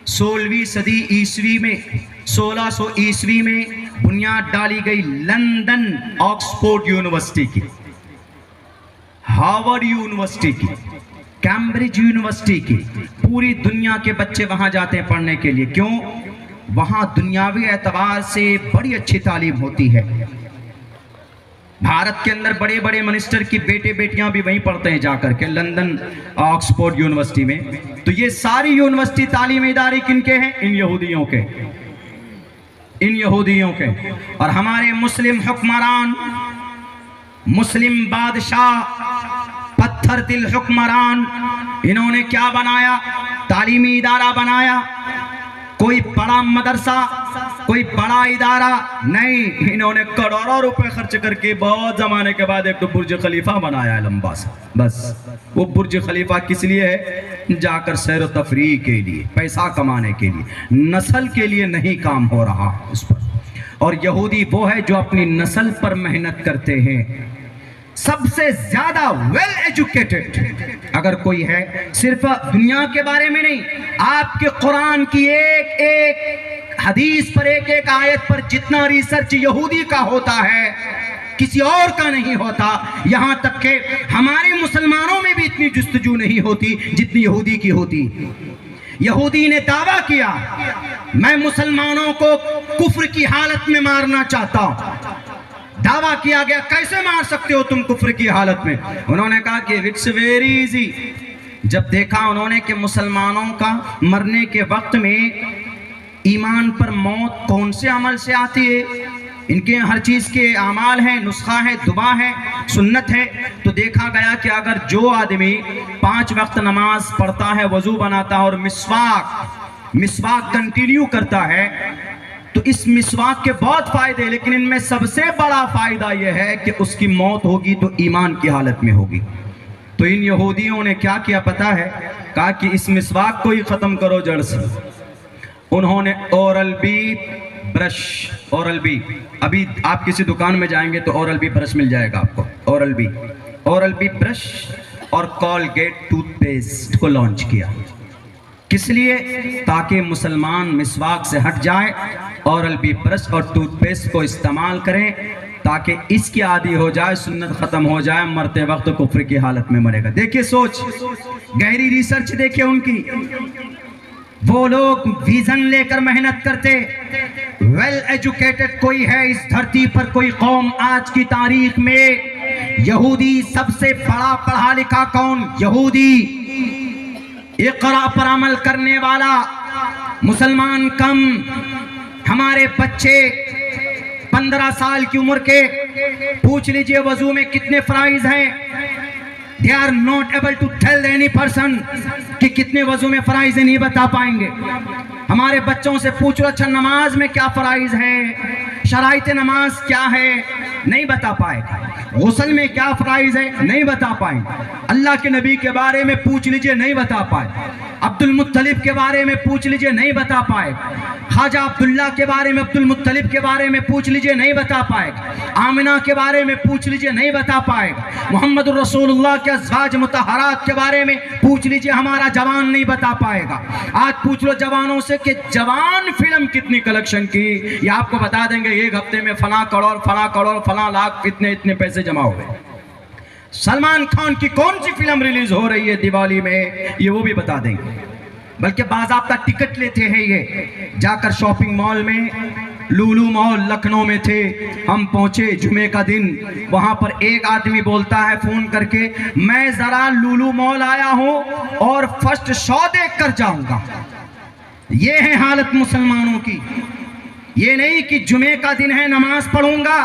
16ویں صدی عیسوی میں 1600 عیسوی میں بنیاد ڈالی گئی لندن آکسفورڈ یونیورسٹی کی، ہارورڈ یونیورسٹی کی، کیمبرج یونیورسٹی کی. پوری دنیا کے بچے وہاں جاتے ہیں پڑھنے کے لیے. کیوں؟ وہاں دنیاوی اعتبار سے بڑی اچھی تعلیم ہوتی ہے. بھارت کے اندر بڑے بڑے منسٹر کی بیٹے بیٹیاں بھی وہیں پڑھتے ہیں جا کر کے لندن آکسفورڈ یونیورسٹی میں. تو یہ ساری یونیورسٹی تعلیمی ادارے کن کے ہیں؟ ان یہودیوں کے، ان یہودیوں کے. اور ہمارے مسلم حکمران، مسلم بادشاہ، پتھر دل حکمران، انہوں نے کیا بنایا؟ تعلیمی ادارہ بنایا. کوئی بڑا مدرسہ، کوئی بڑا ادارہ نہیں، انہوں نے کروڑوں روپے خرچ کر کے بہت زمانے کے بعد ایک تو برج خلیفہ بنایا ہے لمبا سا. بس وہ برج خلیفہ کس لیے ہے؟ جا کر سیر و تفریح کے لیے، پیسہ کمانے کے لیے، نسل کے لیے نہیں کام ہو رہا اس پر. اور یہودی وہ ہے جو اپنی نسل پر محنت کرتے ہیں. سب سے زیادہ ویل ایجوکیٹڈ اگر کوئی ہے، صرف دنیا کے بارے میں نہیں، آپ کے قرآن کی ایک ایک حدیث پر، ایک ایک آیت پر جتنا ریسرچ یہودی کا ہوتا ہے کسی اور کا نہیں ہوتا. یہاں تک کہ ہمارے مسلمانوں میں بھی اتنی جستجو نہیں ہوتی جتنی یہودی کی ہوتی. یہودی نے دعویٰ کیا میں مسلمانوں کو کفر کی حالت میں مارنا چاہتا ہوں. دعویٰ کیا گیا کیسے مار سکتے ہو تم کفر کی حالت میں؟ انہوں نے کہا کہ اٹس ویری ایزی. جب دیکھا انہوں نے کہ مسلمانوں کا مرنے کے وقت میں ایمان پر موت کون سے عمل سے آتی ہے، ان کے ہر چیز کے اعمال ہیں، نسخہ ہے، دعا ہے، سنت ہے. تو دیکھا گیا کہ اگر جو آدمی 5 وقت نماز پڑھتا ہے، وضو بناتا ہے اور مسواک کنٹینیو کرتا ہے تو اس مسواک کے بہت فائدے، لیکن ان میں سب سے بڑا فائدہ یہ ہے کہ اس کی موت ہوگی تو ایمان کی حالت میں ہوگی. تو ان یہودیوں نے کیا کیا پتا ہے؟ کہا کہ اس مسواک کو ہی ختم کرو جڑ سے. انہوں نے oral B brush, oral B, ابھی آپ کسی دکان میں جائیں گے تو اورل بی برش مل جائے گا آپ کو. اورل بی برش اور کولگیٹ ٹوتھ پیسٹ کو لانچ کیا. کس لیے؟ تاکہ مسلمان مسواک سے ہٹ جائے، اورل بی برش اور ٹوتھ پیسٹ کو استعمال کریں تاکہ اس کی عادی ہو جائے، سنت ختم ہو جائے، مرتے وقت کفر کی حالت میں مرے گا. دیکھیے سوچ، گہری ریسرچ دیکھیے ان کی. وہ لوگ ویژن لے کر محنت کرتے. ویل ایجوکیٹڈ کوئی ہے اس دھرتی پر کوئی قوم آج کی تاریخ میں؟ یہودی. سب سے بڑا پڑھا لکھا کون؟ یہودی. اقرا پر عمل کرنے والا مسلمان کم. ہمارے بچے 15 سال کی عمر کے پوچھ لیجئے وضو میں کتنے فرائض ہیں. They are not able to tell any person کہ کتنے وضو میں فرائض ہیں، نہیں بتا پائیں گے. ہمارے بچوں سے پوچھ لو اچھا نماز میں کیا فرائض ہیں، شرائط نماز کیا ہے، نہیں بتا پائے. غسل میں کیا فرائض ہے، نہیں بتا پائیں. اللہ کے نبی کے بارے میں پوچھ لیجئے، نہیں بتا پائے. عبد المطلب کے بارے میں پوچھ لیجئے، نہیں بتا پائے. خواجہ عبداللہ کے بارے میں، عبد المطلب کے بارے میں پوچھ لیجئے، نہیں بتا پائے. آمنہ کے بارے میں پوچھ لیجئے، نہیں بتا پائے. محمد رسول اللہ کے ازواج مطہرات کے بارے میں پوچھ لیجئے، ہمارا جوان نہیں بتا پائے گا. آج پوچھ لو جوانوں سے کہ جوان فلم کتنی کلیکشن کی، یہ آپ کو بتا دیں گے ایک ہفتے میں فلاں کروڑ فلاں لاکھ اتنے پیسے جمع ہوئے. سلمان خان کی کون سی فلم ریلیز ہو رہی ہے دیوالی میں، یہ وہ بھی بتا دیں گے. بلکہ باضابطہ ٹکٹ لیتے ہیں یہ جا کر شاپنگ مال میں. لولو مال لکھنؤ میں تھے، ہم پہنچے جمعے کا دن. وہاں پر ایک آدمی بولتا ہے فون کر کے، میں ذرا لولو مال آیا ہوں اور فرسٹ شو دیکھ کر جاؤں گا. یہ ہے حالت مسلمانوں کی. یہ نہیں کہ جمعے کا دن ہے نماز پڑھوں گا.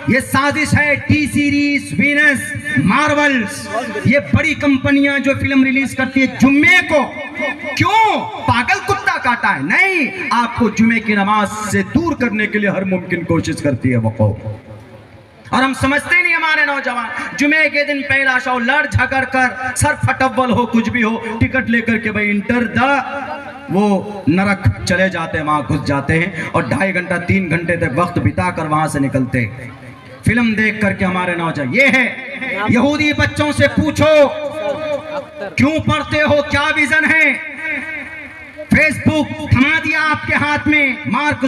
یہ سازش ہے ٹی سیریز، وینس، مارولز، یہ بڑی کمپنیاں جو فلم ریلیز کرتی ہے جمعے کو. کیوں؟ پاگل کتا کاٹا ہے؟ نہیں، آپ کو جمعے کی نماز سے دور کرنے کے لیے ہر ممکن کوشش کرتی ہے وہ قوم. اور ہم سمجھتے نہیں ہمارے نوجوان جمعے کے دن پہلا شو لڑ جھگڑ کر سر پھٹول ہو کچھ بھی ہو ٹکٹ لے کر کے بھائی انٹر دا وہ نرک چلے جاتے ہیں، وہاں گھس جاتے ہیں اور 2.5 گھنٹہ 3 گھنٹے تک وقت بتا کر وہاں سے نکلتے فلم دیکھ کر کے. ہمارے نوجوان یہ ہے. یہودی بچوں سے پوچھو کیوں پڑھتے ہو، کیا ویژن ہے. فیس بک تھما دیا آپ کے ہاتھ میں مارک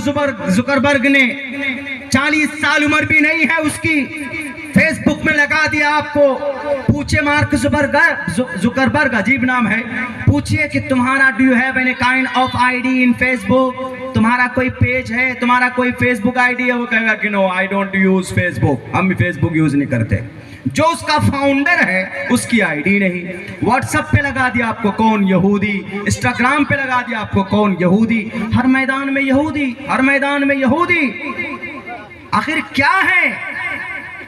زکربرگ نے. 40 سال عمر بھی نہیں ہے اس کی، فیس بک میں لگا دیا آپ کو. پوچھے مارک زکربرگ، عجیب نام ہے، پوچھئے کہ تمہارا do you have any kind of I D in Facebook, تمہارا کوئی پیج ہے، تمہارا کوئی فیس بک آئی ڈی ہے؟ وہ کہے گا کہ نو آئی ڈونٹ یوز فیس بک، ہم بھی فیس بک یوز نہیں کرتے. جو اس کا فاؤنڈر ہے اس کی آئی ڈی نہیں. واٹس ایپ پہ لگا دیا آپ کو کون؟ یہودی. انسٹاگرام پہ لگا دیا آپ کو کون؟ یہودی. ہر میدان میں یہودی، ہر میدان میں یہودی. آخر کیا ہے؟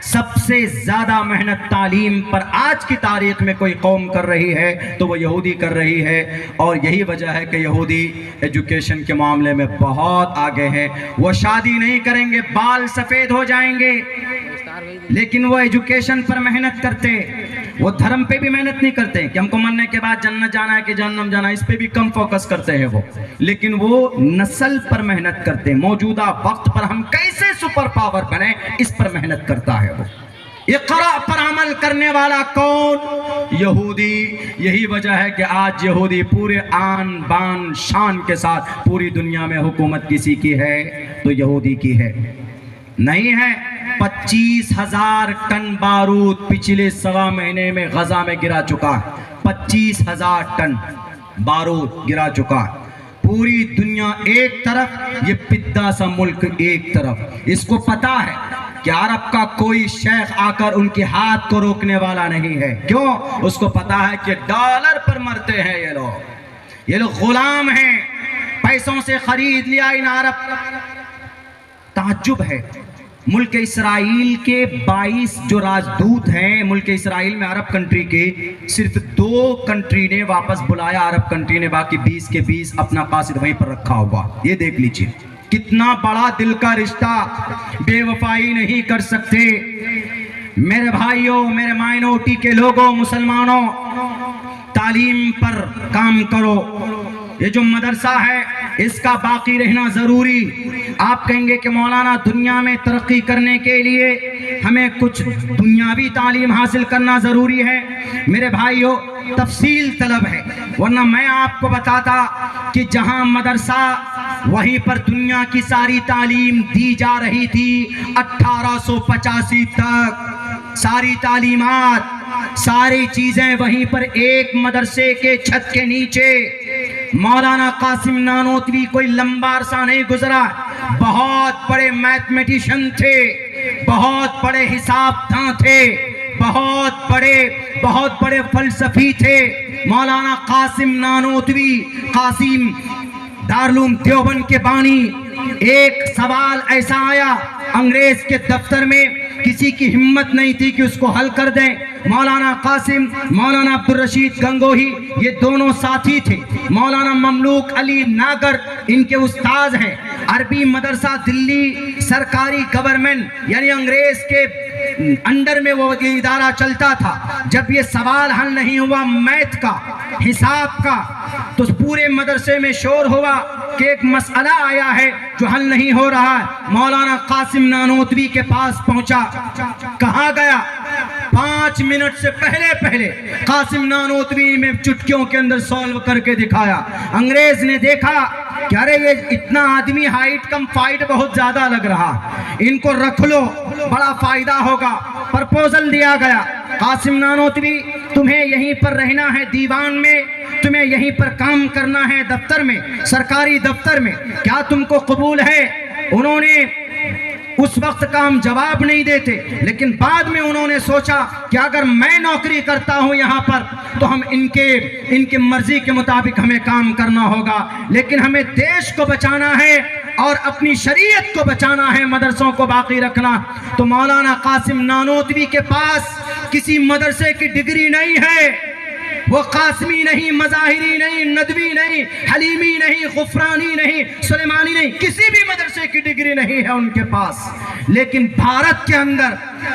سب سے زیادہ محنت تعلیم پر آج کی تاریخ میں کوئی قوم کر رہی ہے تو وہ یہودی کر رہی ہے. اور یہی وجہ ہے کہ یہودی ایجوکیشن کے معاملے میں بہت آگے ہیں. وہ شادی نہیں کریں گے، بال سفید ہو جائیں گے، لیکن وہ ایجوکیشن پر محنت کرتے. وہ دھرم پہ بھی محنت نہیں کرتے کہ ہم کو مرنے کے بعد جنت جانا ہے کہ جہنم جانا ہے، اس پہ بھی کم فوکس کرتے ہیں وہ. لیکن وہ نسل پر محنت کرتے ہیں، موجودہ وقت پر ہم کیسے سپر پاور بنیں اس پر محنت کرتا ہے وہ. اقرا پر عمل کرنے والا کون؟ یہودی. یہی وجہ ہے کہ آج یہودی پورے آن بان شان کے ساتھ پوری دنیا میں حکومت کسی کی ہے تو یہودی کی ہے. نہیں ہے. 25,000 ٹن بارود پچھلے 1.25 مہینے میں غزہ میں گرا چکا ہے. 25,000 ٹن بارود گرا چکا ہے. پوری دنیا ایک طرف، یہ پدہ سا ملک ایک طرف. اس کو پتا ہے کہ عرب کا کوئی شیخ آ کر ان کے ہاتھ کو روکنے والا نہیں ہے. کیوں؟ اس کو پتا ہے کہ ڈالر پر مرتے ہیں یہ لوگ غلام ہیں، پیسوں سے خرید لیا ان عرب. تعجب ہے ملک اسرائیل کے 22 جو راجدوت ہیں ملک اسرائیل میں عرب کنٹری کے، صرف 2 کنٹری نے واپس بلایا عرب کنٹری نے، باقی 20 کے 20 اپنا قاصد وہیں پر رکھا ہوا. یہ دیکھ لیجئے کتنا بڑا دل کا رشتہ بے وفائی نہیں کر سکتے. میرے بھائیوں، میرے مائنورٹی کے لوگوں، مسلمانوں، تعلیم پر کام کرو. یہ جو مدرسہ ہے اس کا باقی رہنا ضروری. آپ کہیں گے کہ مولانا دنیا میں ترقی کرنے کے لیے ہمیں کچھ دنیاوی تعلیم حاصل کرنا ضروری ہے. میرے بھائیوں تفصیل طلب ہے، ورنہ میں آپ کو بتاتا کہ جہاں مدرسہ وہیں پر دنیا کی ساری تعلیم دی جا رہی تھی. 1885 تک ساری تعلیمات، ساری چیزیں وہیں پر ایک مدرسے کے چھت کے نیچے مولانا قاسم نانوتوی کوئی لمبا عرصہ نہیں گزرا، بہت بڑے میتھمیٹیشن تھے، بہت بڑے حساب داں تھے، بہت بڑے فلسفی تھے مولانا قاسم نانوتوی، قاسم دارالعلوم دیوبند کے بانی۔ ایک سوال ایسا آیا انگریز کے دفتر میں، کسی کی ہمت نہیں تھی کہ اس کو حل کر دیں۔ مولانا قاسم، مولانا عبدالرشید گنگوہی، یہ دونوں ساتھی تھے۔ مولانا مملوک علی ناگر ان کے استاذ ہیں۔ عربی مدرسہ دلی سرکاری گورنمنٹ یعنی انگریز کے انڈر میں وہ ادارہ چلتا تھا۔ جب یہ سوال حل نہیں ہوا میتھ کا، حساب کا، تو پورے مدرسے میں شور ہوا کہ ایک مسئلہ آیا ہے جو حل نہیں ہو رہا ہے۔ مولانا قاسم نانوتوی کے پاس پہنچا، کہا گیا 5 منٹ سے پہلے قاسم نانوتوی میں چٹکیوں کے اندر سولو کر کے دکھایا۔ انگریز نے دیکھا کہ ارے یہ اتنا آدمی ہائٹ کم فائٹ بہت زیادہ لگ رہا، ان کو رکھ لو، بڑا فائدہ ہوگا۔ پرپوزل دیا گیا، قاسم نانوتوی تمہیں یہیں پر رہنا ہے دیوان میں، تمہیں یہیں پر کام کرنا ہے دفتر میں، سرکاری دفتر میں، کیا تم کو قبول ہے؟ انہوں نے اس وقت کا ہم جواب نہیں دیتے، لیکن بعد میں انہوں نے سوچا کہ اگر میں نوکری کرتا ہوں یہاں پر تو ہم ان کے مرضی کے مطابق ہمیں کام کرنا ہوگا، لیکن ہمیں دیش کو بچانا ہے اور اپنی شریعت کو بچانا ہے، مدرسوں کو باقی رکھنا۔ تو مولانا قاسم نانوتوی کے پاس کسی مدرسے کی ڈگری نہیں ہے، وہ قاسمی نہیں، مظاہری نہیں، ندوی نہیں، حلیمی نہیں، غفرانی نہیں، سلیمانی نہیں، کسی بھی مدرسے کی ڈگری نہیں ہے ان کے پاس۔ لیکن بھارت کے اندر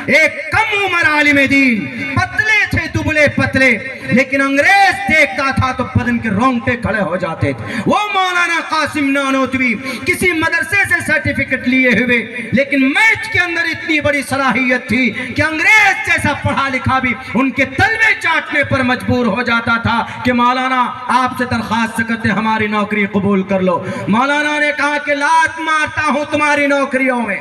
ایک کم عمر عالم دین، پتلے تھے، دبلے پتلے، لیکن انگریز دیکھتا تھا تو بدن کے رونگٹے کھڑے ہو جاتے تھے۔ وہ مولانا قاسم نانوتوی کسی مدرسے سے سرٹیفکیٹ لیے ہوئے، لیکن میتھ کے اندر اتنی بڑی صلاحیت تھی کہ انگریز جیسا پڑھا لکھا بھی ان کے تلوے چاٹنے پر مجبور ہو جاتا تھا کہ مولانا آپ سے درخواست کرتے ہماری نوکری قبول کر لو۔ مولانا نے کہا کہ لات مارتا ہوں تمہاری نوکریوں میں،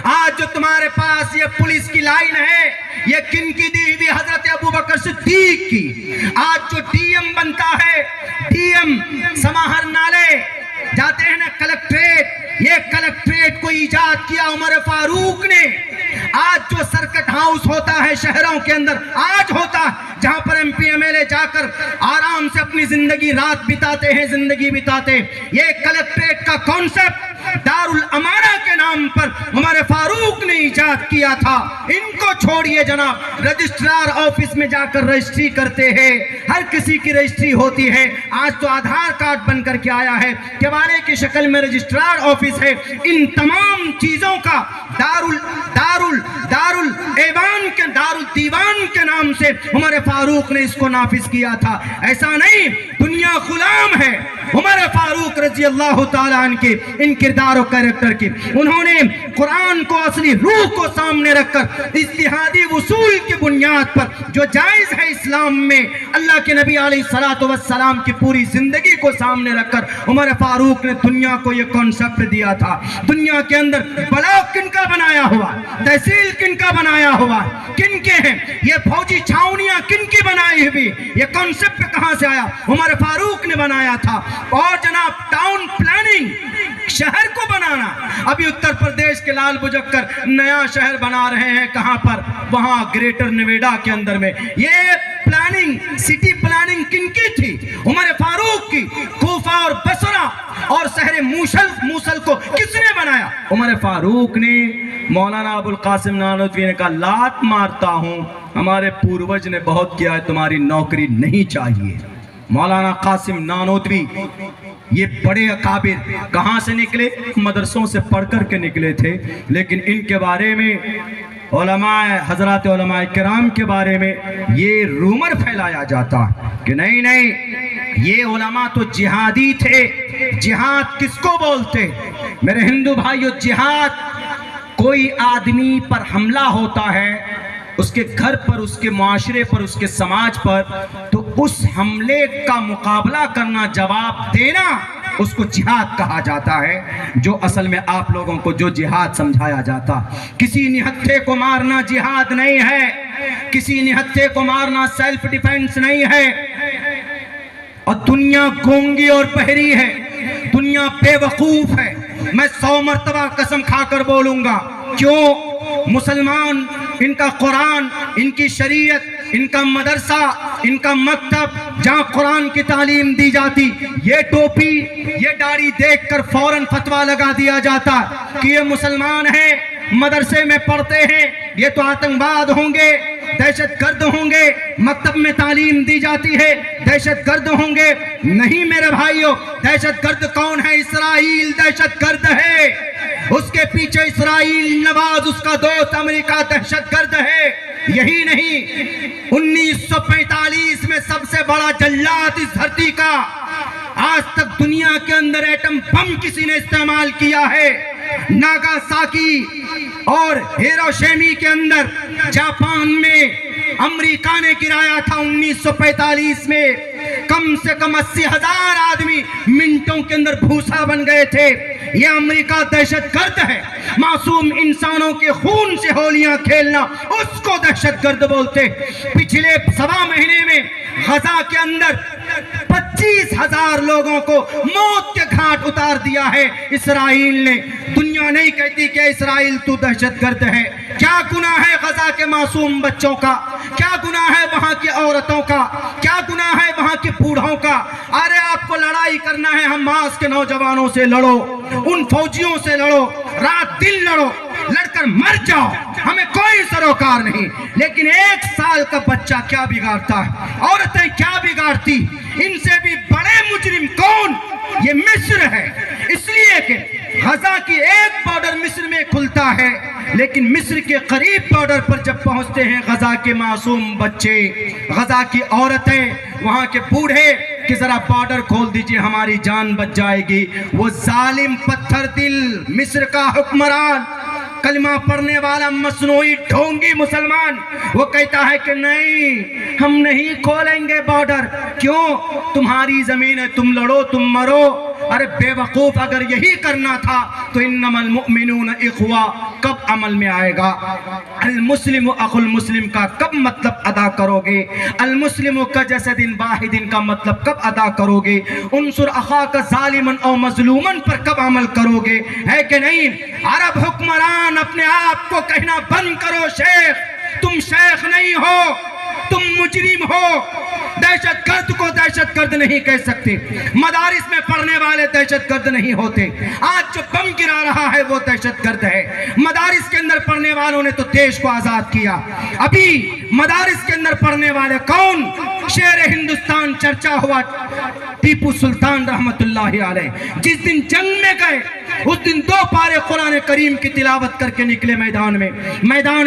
آج جو تمہارے پاس یہ پولیس کی لائن ہے یہ کن کی دی ہوئی؟ حضرت ابوبکر صدیق کی۔ آج جو ڈی ایم بنتا ہے، ڈی ایم سماہر نالے جاتے ہیں نا کلکٹریٹ، یہ کلکٹریٹ کو ایجاد کیا عمر فاروق نے۔ آج جو سرکٹ ہاؤس ہوتا ہے شہروں کے اندر، آج ہوتا ہے جہاں پر M P M L A جا کر آرام سے اپنی زندگی رات بتاتے ہیں، زندگی بتاتے ہیں۔ یہ کلکٹریٹ کا کانسیپٹ دارالامانہ کے نام پر عمر فاروق نے ایجاد کیا تھا۔ ان کو چھوڑیے جناب، رجسٹرار آفس میں جا کر رجسٹری کرتے ہیں، ہر کسی کی رجسٹری ہوتی ہے۔ آج تو آدھار کارڈ بن کر کے آیا ہے، کیوارے کی شکل میں رجسٹرار آفس ہے۔ ان تمام چیزوں کا دارالدیوان کے نام سے عمر فاروق نے اس کو نافذ کیا تھا۔ ایسا نہیں، دنیا غلام ہے عمر فاروق رضی اللہ تعالیٰ عنہ کے ان کردار و کریکٹر کی۔ انہوں نے قرآن کو اصلی روح کو سامنے رکھ کر اجتہادی اصول کی بنیاد پر جو جائز ہے اسلام میں، اللہ کے نبی علیہ السلام کی پوری زندگی کو سامنے رکھ کر عمر فاروق نے دنیا کو یہ کانسیپٹ دیا تھا۔ دنیا کے اندر بلاک کن کا بنایا ہوا، تحصیل کن کا بنایا ہوا، کن کے ہیں یہ فوجی چھاؤنیاں کن کی بنائی ہوئی، یہ کانسیپٹ کہاں سے آیا؟ عمر فاروق نے بنایا تھا۔ اور جناب ٹاؤن پلاننگ، شہر کو بنانا، ابھی اتر پردیش کے لال بجکر نیا شہر بنا رہے ہیں، کہاں پر؟ وہاں گریٹر نویڈا کے اندر میں۔ یہ پلاننگ، سٹی پلاننگ کن کی تھی؟ عمر فاروق کی۔ کوفہ اور بصرہ اور شہر موصل کو کس نے بنایا؟ عمر فاروق نے۔ مولانا ابوالقاسم نانوتوی نے کہا لات مارتا ہوں، ہمارے پوروج نے بہت کیا ہے، تمہاری نوکری نہیں چاہیے۔ مولانا قاسم نانوتوی یہ بڑے اکابر کہاں سے نکلے؟ مدرسوں سے پڑھ کر کے نکلے تھے، لیکن ان کے بارے میں حضرات علماء کرام کے بارے میں یہ رومر پھیلایا جاتا کہ نہیں یہ علماء تو جہادی تھے۔ جہاد کس کو بولتے؟ میرے ہندو بھائیو، جہاد کوئی آدمی پر حملہ ہوتا ہے، اس کے گھر پر، اس کے معاشرے پر، اس کے سماج پر، تو اس حملے کا مقابلہ کرنا، جواب دینا، اس کو جہاد کہا جاتا ہے۔ جو اصل میں آپ لوگوں کو جو جہاد سمجھایا جاتا، کسی نہتھے کو مارنا جہاد نہیں ہے، کسی نہتھے کو مارنا سیلف ڈیفینس نہیں ہے۔ اور دنیا گونگی اور بہری ہے, دنیا بے وقوف ہے. میں 100 مرتبہ قسم کھا کر بولوں گا. کیوں؟ مسلمان, ان کا قرآن, ان کی شریعت, ان کا مدرسہ, ان کا مکتب جہاں قرآن کی تعلیم دی جاتی, یہ ٹوپی یہ داڑھی دیکھ کر فوراً فتویٰ لگا دیا جاتا کہ یہ مسلمان ہیں, مدرسے میں پڑھتے ہیں, یہ تو آتنکواد ہوں گے, دہشت گرد ہوں گے. مکتب میں تعلیم دی جاتی ہے دہشت گرد ہوں گے. نہیں میرے بھائیوں, دہشت گرد کون ہے؟ اسرائیل دہشت گرد ہے. اس کے پیچھے اسرائیل نواز, اس کا دوست امریکہ دہشت گرد ہے. یہی نہیں, 1945 میں سب سے بڑا جلاد اس دھرتی کا, آج تک دنیا کے اندر ایٹم بم کسی نے استعمال کیا ہے. ناگاساکی اور ہیروشیما کے اندر جاپان میں امریکہ نے گرایا تھا 1945 میں. کم سے کم 80,000 آدمی منٹوں کے اندر بھوسا بن گئے تھے. یہ امریکہ دہشت گرد ہے. معصوم انسانوں کے خون سے ہولیاں کھیلنا, اس کو دہشت گرد بولتے. پچھلے 1.25 مہینے میں غزہ کے اندر 25,000 لوگوں کو موت کے گھاٹ اتار دیا ہے اسرائیل نے. دنیا نہیں کہتی کہ اسرائیل تو دہشت گرد ہے. کیا گناہ ہے غزہ کے معصوم بچوں کا؟ کیا گناہ ہے وہاں کی عورتوں کا؟ کیا گناہ ہے وہاں کے بوڑھوں کا؟ ارے آپ کو لڑائی کرنا ہے, حماس کے نوجوانوں سے لڑو, ان فوجیوں سے لڑو, رات دن لڑو, لڑ کر مر جاؤ, ہمیں کوئی سروکار نہیں. لیکن 1 سال کا بچہ کیا بگاڑتا ہے؟ عورتیں کیا بگاڑتی؟ ان سے بھی بڑے مجرم کون؟ یہ مصر ہے. اس لیے کہ غزہ کی ایک بارڈر مصر میں کھلتا ہے, لیکن مصر کے قریب بارڈر پر جب پہنچتے ہیں غزہ کے معصوم بچے, غزہ کی عورتیں, وہاں کے بوڑھے کہ ذرا بارڈر کھول دیجئے ہماری جان بچ جائے گی. وہ ظالم پتھر دل مصر کا حکمران, کلمہ پڑھنے والا مصنوعی ڈھونگی مسلمان, وہ کہتا ہے کہ نہیں ہم نہیں کھولیں گے بارڈر. کیوں؟ تمہاری زمین ہے, تم لڑو تم مرو. ارے بے وقوف, اگر یہی کرنا تھا تو انما المؤمنون اخوہ کب عمل میں آئے گا؟ المسلم اخو المسلم کا کب مطلب ادا کرو گے؟ المسلم کا جسد واحد کا مطلب کب ادا کرو گے؟ انصر اخاک ظالما او مظلوما پر کب عمل کرو گے؟ ہے کہ نہیں؟ عرب حکمران اپنے آپ کو کہنا بند کرو شیخ. تم شیخ نہیں ہو, تم مجرم ہو. دہشت گرد کو دہشت گرد نہیں کہہ سکتے. مدارس میں پڑھنے والے دہشت گرد نہیں ہوتے. آج جو بم گرا رہا ہے وہ دہشت گرد ہے. مدارس کے اندر پڑھنے والوں نے تو دیش کو آزاد کیا. ابھی مدارس کے اندر پڑھنے والے کون؟ شیر ہندوستان چرچا ہوا ٹیپو سلطان رحمت اللہ علیہ. جس دن جنگ میں گئے اس دن 2 پارے قرآن کریم کی تلاوت کر کے نکلے میدان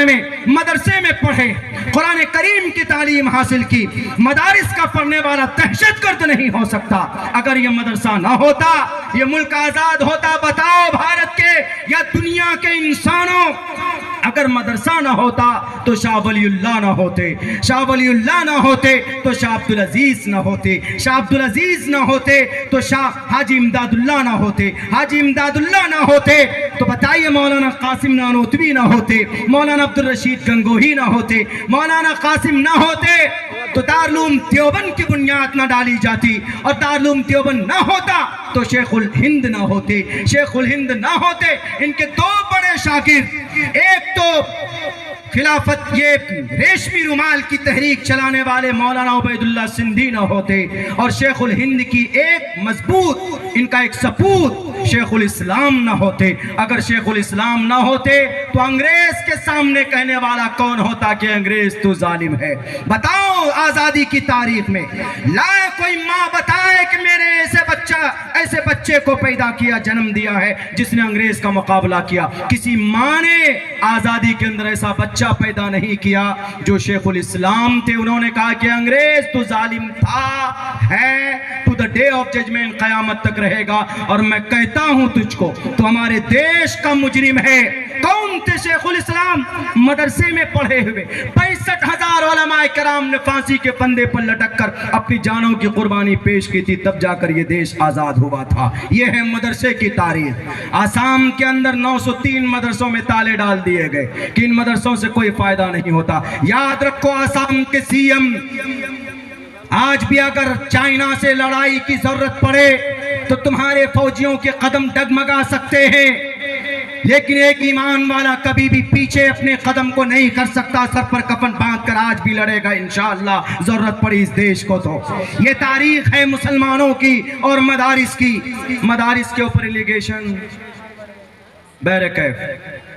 میں مدرسے میں پڑھے, قرآن کریم کی تعلیم حاصل کی. مدارس کا پڑھنے والا دہشت گرد نہیں ہو سکتا. اگر یہ مدرسہ نہ ہوتا, یہ ملک آزاد ہوتا. بتاؤ بھارت کے یا دنیا کے انسانوں, اگر مدرسہ نہ ہوتا تو شاہ ولی اللہ نہ ہوتے, شاہ ولی اللہ نہ ہوتے تو شاہ عبدالعزیز نہ ہوتے, شاہ عبدالعزیز نہ ہوتے تو شاہ حاجی امداد اللہ نہ ہوتے, حاجی امداد اللہ نہ ہوتے تو بتائیے مولانا قاسم نانوتوی نہ ہوتے, مولانا عبدالرشید گنگوہی نہ ہوتے, مولانا قاسم نہ ہوتے تو دارالعلوم دیوبند کی بنیاد نہ ڈالی جاتی, اور دارالعلوم دیوبند نہ ہوتا تو شیخ الہند نہ ہوتے, شیخ الہند نہ ہوتے. ان کے 2 بڑے شاگرد, ایک تو خلافت یہ ریشمی رومال کی تحریک چلانے والے مولانا عبید اللہ سندھی نہ ہوتے, اور شیخ الہند کی ایک مضبوط, ان کا ایک سپوت شیخ الاسلام نہ ہوتے. اگر شیخ الاسلام نہ ہوتے تو انگریز کے سامنے کہنے والا کون ہوتا کہ انگریز تو ظالم ہے؟ بتاؤ آزادی کی تاریخ میں لا کوئی ماں بتائے کہ میرے ایسے بچے کو پیدا کیا, جنم دیا ہے جس نے انگریز کا مقابلہ کیا. کسی ماں نے آزادی کے اندر ایسا بچہ پیدا نہیں کیا جو شیخ الاسلام تھے. انہوں نے کہا کہ انگریز تو ظالم تھا, ہے, to the day of judgment, قیامت تک رہے گا. اور میں کہتا ہوں تجھ کو تو ہمارے دیش کا مجرم ہے. کون تھے شیخ الاسلام؟ مدرسے میں پڑھے ہوئے 65,000 علماء کرام نے پھانسی کے پندے پر لٹک کر اپنی جانوں کی قربانی پیش کی تھی, تب جا کر یہ دیش آزاد ہوا تھا. یہ ہے مدرسے کی تاریخ. آسام کے اندر 903 مدرسوں میں تالے ڈال دیے گئے کہ ان مدرسوں سے کوئی فائدہ نہیں ہوتا. یاد رکھو, آسام کے سی ایم آج بھی اگر چائنا سے لڑائی کی ضرورت پڑے تو تمہارے فوجیوں کے قدم ڈگمگا سکتے ہیں، لیکن ایک ایمان والا کبھی بھی پیچھے اپنے قدم کو نہیں کر سکتا، سر پر کفن باندھ کر آج بھی لڑے گا انشاءاللہ ضرورت پڑی اس دیش کو۔ تو یہ تاریخ ہے مسلمانوں کی اور مدارس کی، مدارس کے اوپر ریلیگیشن بہرکیف۔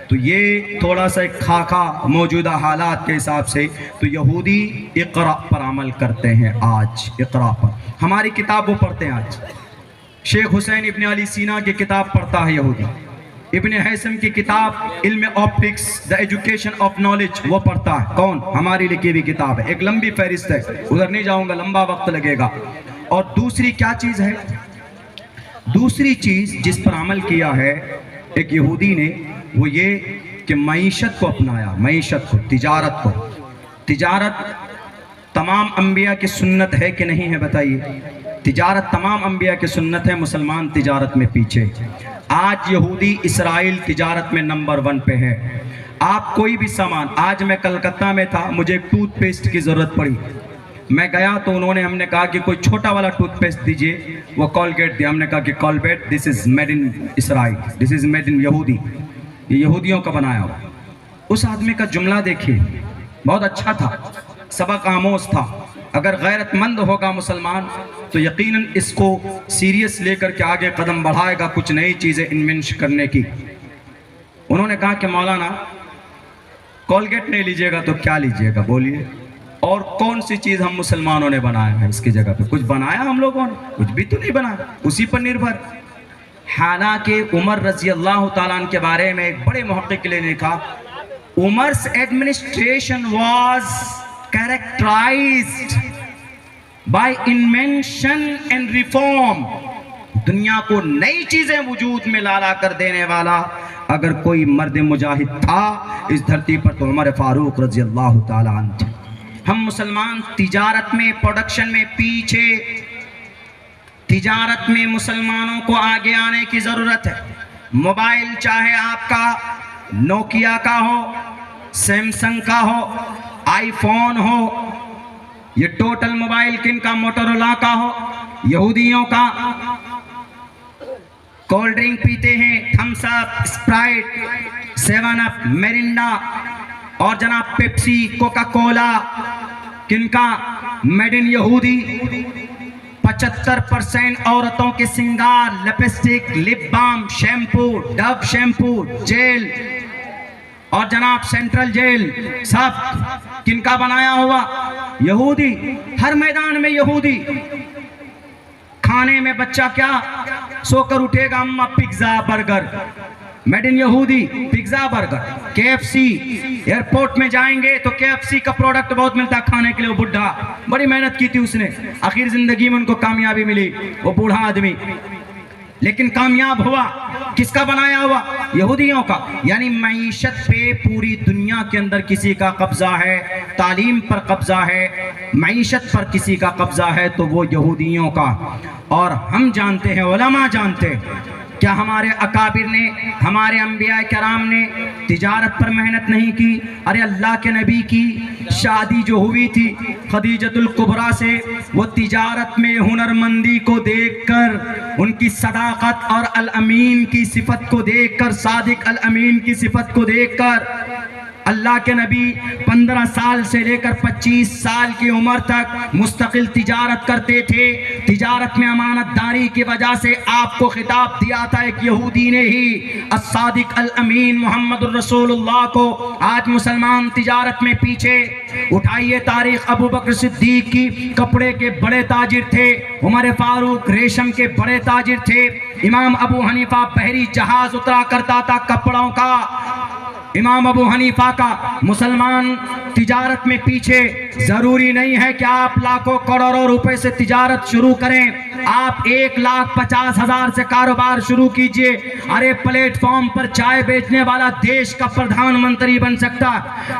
تو یہ تھوڑا سا ایک خاکہ موجودہ حالات کے حساب سے تو یہودی اقرا پر عمل کرتے ہیں، آج اقرا پر ہماری کتاب وہ پڑھتے ہیں۔ آج شیخ حسین ابن علی سینا کی کتاب پڑھتا ہے یہودی، ابن حیثم کی کتاب علم optics the education of knowledge وہ پڑھتا ہے۔ کون؟ ہماری لکھی ہوئی کتاب ہے، ایک لمبی فہرست ہے، ادھر نہیں جاؤں گا، لمبا وقت لگے گا۔ اور دوسری کیا چیز ہے؟ دوسری چیز جس پر عمل کیا ہے ایک یہودی نے، وہ یہ کہ معیشت کو اپنایا، معیشت کو، تجارت کو۔ تجارت تمام انبیاء کی سنت ہے کہ نہیں ہے بتائیے؟ تجارت تمام انبیاء کی سنت ہے، مسلمان تجارت میں پیچھے۔ آج یہودی اسرائیل تجارت میں نمبر 1 پہ ہے۔ آپ کوئی بھی سامان، آج میں کلکتہ میں تھا، مجھے ایک ٹوتھ پیسٹ کی ضرورت پڑی، میں گیا تو انہوں نے ہم نے کہا کہ کوئی چھوٹا والا ٹوتھ پیسٹ دیجئے، وہ کولگیٹ دیا، ہم نے کہا کہ Colgate this is made in Israel, this is made in یہودی، یہ یہودیوں کا بنایا ہوا۔ اس آدمی کا جملہ دیکھیے، بہت اچھا تھا، سبق آموز تھا۔ اگر غیرت مند ہوگا مسلمان تو یقیناً اس کو سیریس لے کر کے آگے قدم بڑھائے گا کچھ نئی چیزیں انوینٹ کرنے کی۔ انہوں نے کہا کہ مولانا کولگیٹ نہیں لیجئے گا تو کیا لیجئے گا بولیے؟ اور کون سی چیز ہم مسلمانوں نے بنایا ہے اس کی جگہ پہ؟ کچھ بنایا ہم لوگوں نے؟ کچھ بھی تو نہیں بنایا، اسی پر نربھر۔ حالانکہ عمر رضی اللہ تعالیٰ عنہ کے بارے میں ایک بڑے محقق نے لکھا، عمر's administration was characterized by invention and reform۔ دنیا کو نئی چیزیں وجود میں لالا کر دینے والا اگر کوئی مرد مجاہد تھا اس دھرتی پر تو عمر فاروق رضی اللہ تعالیٰ عنہ تھے۔ ہم مسلمان تجارت میں، پروڈکشن میں پیچھے، تجارت میں مسلمانوں کو آگے آنے کی ضرورت ہے۔ موبائل چاہے آپ کا نوکیا کا ہو، سیمسنگ کا ہو، آئی فون ہو، یہ ٹوٹل موبائل کن کا؟ موٹورولا کا ہو، یہودیوں کا۔ کولڈ ڈرنک پیتے ہیں، تھمس اپ، اسپرائٹ، 7 اپ، میرنڈا اور جناب پیپسی، کوکا کولا، کن کا؟ میڈ ان یہودی۔ 75% عورتوں کے سنگار، لپسٹک، لپ بام، شیمپو، ڈو شیمپو، جیل اور جناب سینٹرل جیل، سب کن کا بنایا ہوا؟ یہودی۔ ہر میدان میں یہودی۔ کھانے میں بچہ کیا سو کر اٹھے گا؟ اماں پیزا برگر، میڈ ان یہودی، پیزا برگر۔ KFC، ایئرپورٹ میں جائیں گے تو KFC کا پروڈکٹ بہت ملتا ہے کھانے کے لیے۔ وہ بڈھا بڑی محنت کی تھی اس نے، آخر زندگی میں ان کو کامیابی ملی، وہ بوڑھا آدمی، لیکن کامیاب ہوا۔ کس کا بنایا ہوا؟ یہودیوں کا۔ یعنی معیشت پہ پوری دنیا کے اندر کسی کا قبضہ ہے، تعلیم پر قبضہ ہے، معیشت پر کسی کا قبضہ ہے تو وہ یہودیوں کا۔ اور ہم جانتے ہیں، علماء جانتے ہیں، کیا ہمارے اکابر نے، ہمارے انبیاء کرام نے تجارت پر محنت نہیں کی؟ ارے اللہ کے نبی کی شادی جو ہوئی تھی خدیجۃ الکبریٰ سے، وہ تجارت میں ہنرمندی کو دیکھ کر، ان کی صداقت اور الامین کی صفت کو دیکھ کر، صادق الامین کی صفت کو دیکھ کر اللہ کے نبی 15 سال سے لے کر 25 سال کی عمر تک مستقل تجارت کرتے تھے۔ تجارت میں امانت داری کی وجہ سے آپ کو خطاب دیا تھا ایک یہودی نے ہی، الصادق الامین محمد الرسول اللہ کو۔ آج مسلمان تجارت میں پیچھے۔ اٹھائیے تاریخ، ابو بکر صدیق کی کپڑے کے بڑے تاجر تھے، عمر فاروق ریشم کے بڑے تاجر تھے، امام ابو حنیفہ بحری جہاز اترا کرتا تھا کپڑوں کا، امام ابو حنیفہ کا۔ مسلمان تجارت میں پیچھے۔ ضروری نہیں ہے کہ آپ لاکھوں کروڑوں روپے سے تجارت شروع کریں، آپ 1,50,000 سے کاروبار شروع کیجئے۔ ارے پلیٹ فارم پر چائے بیچنے والا دیش کا پردھان منتری بن سکتا،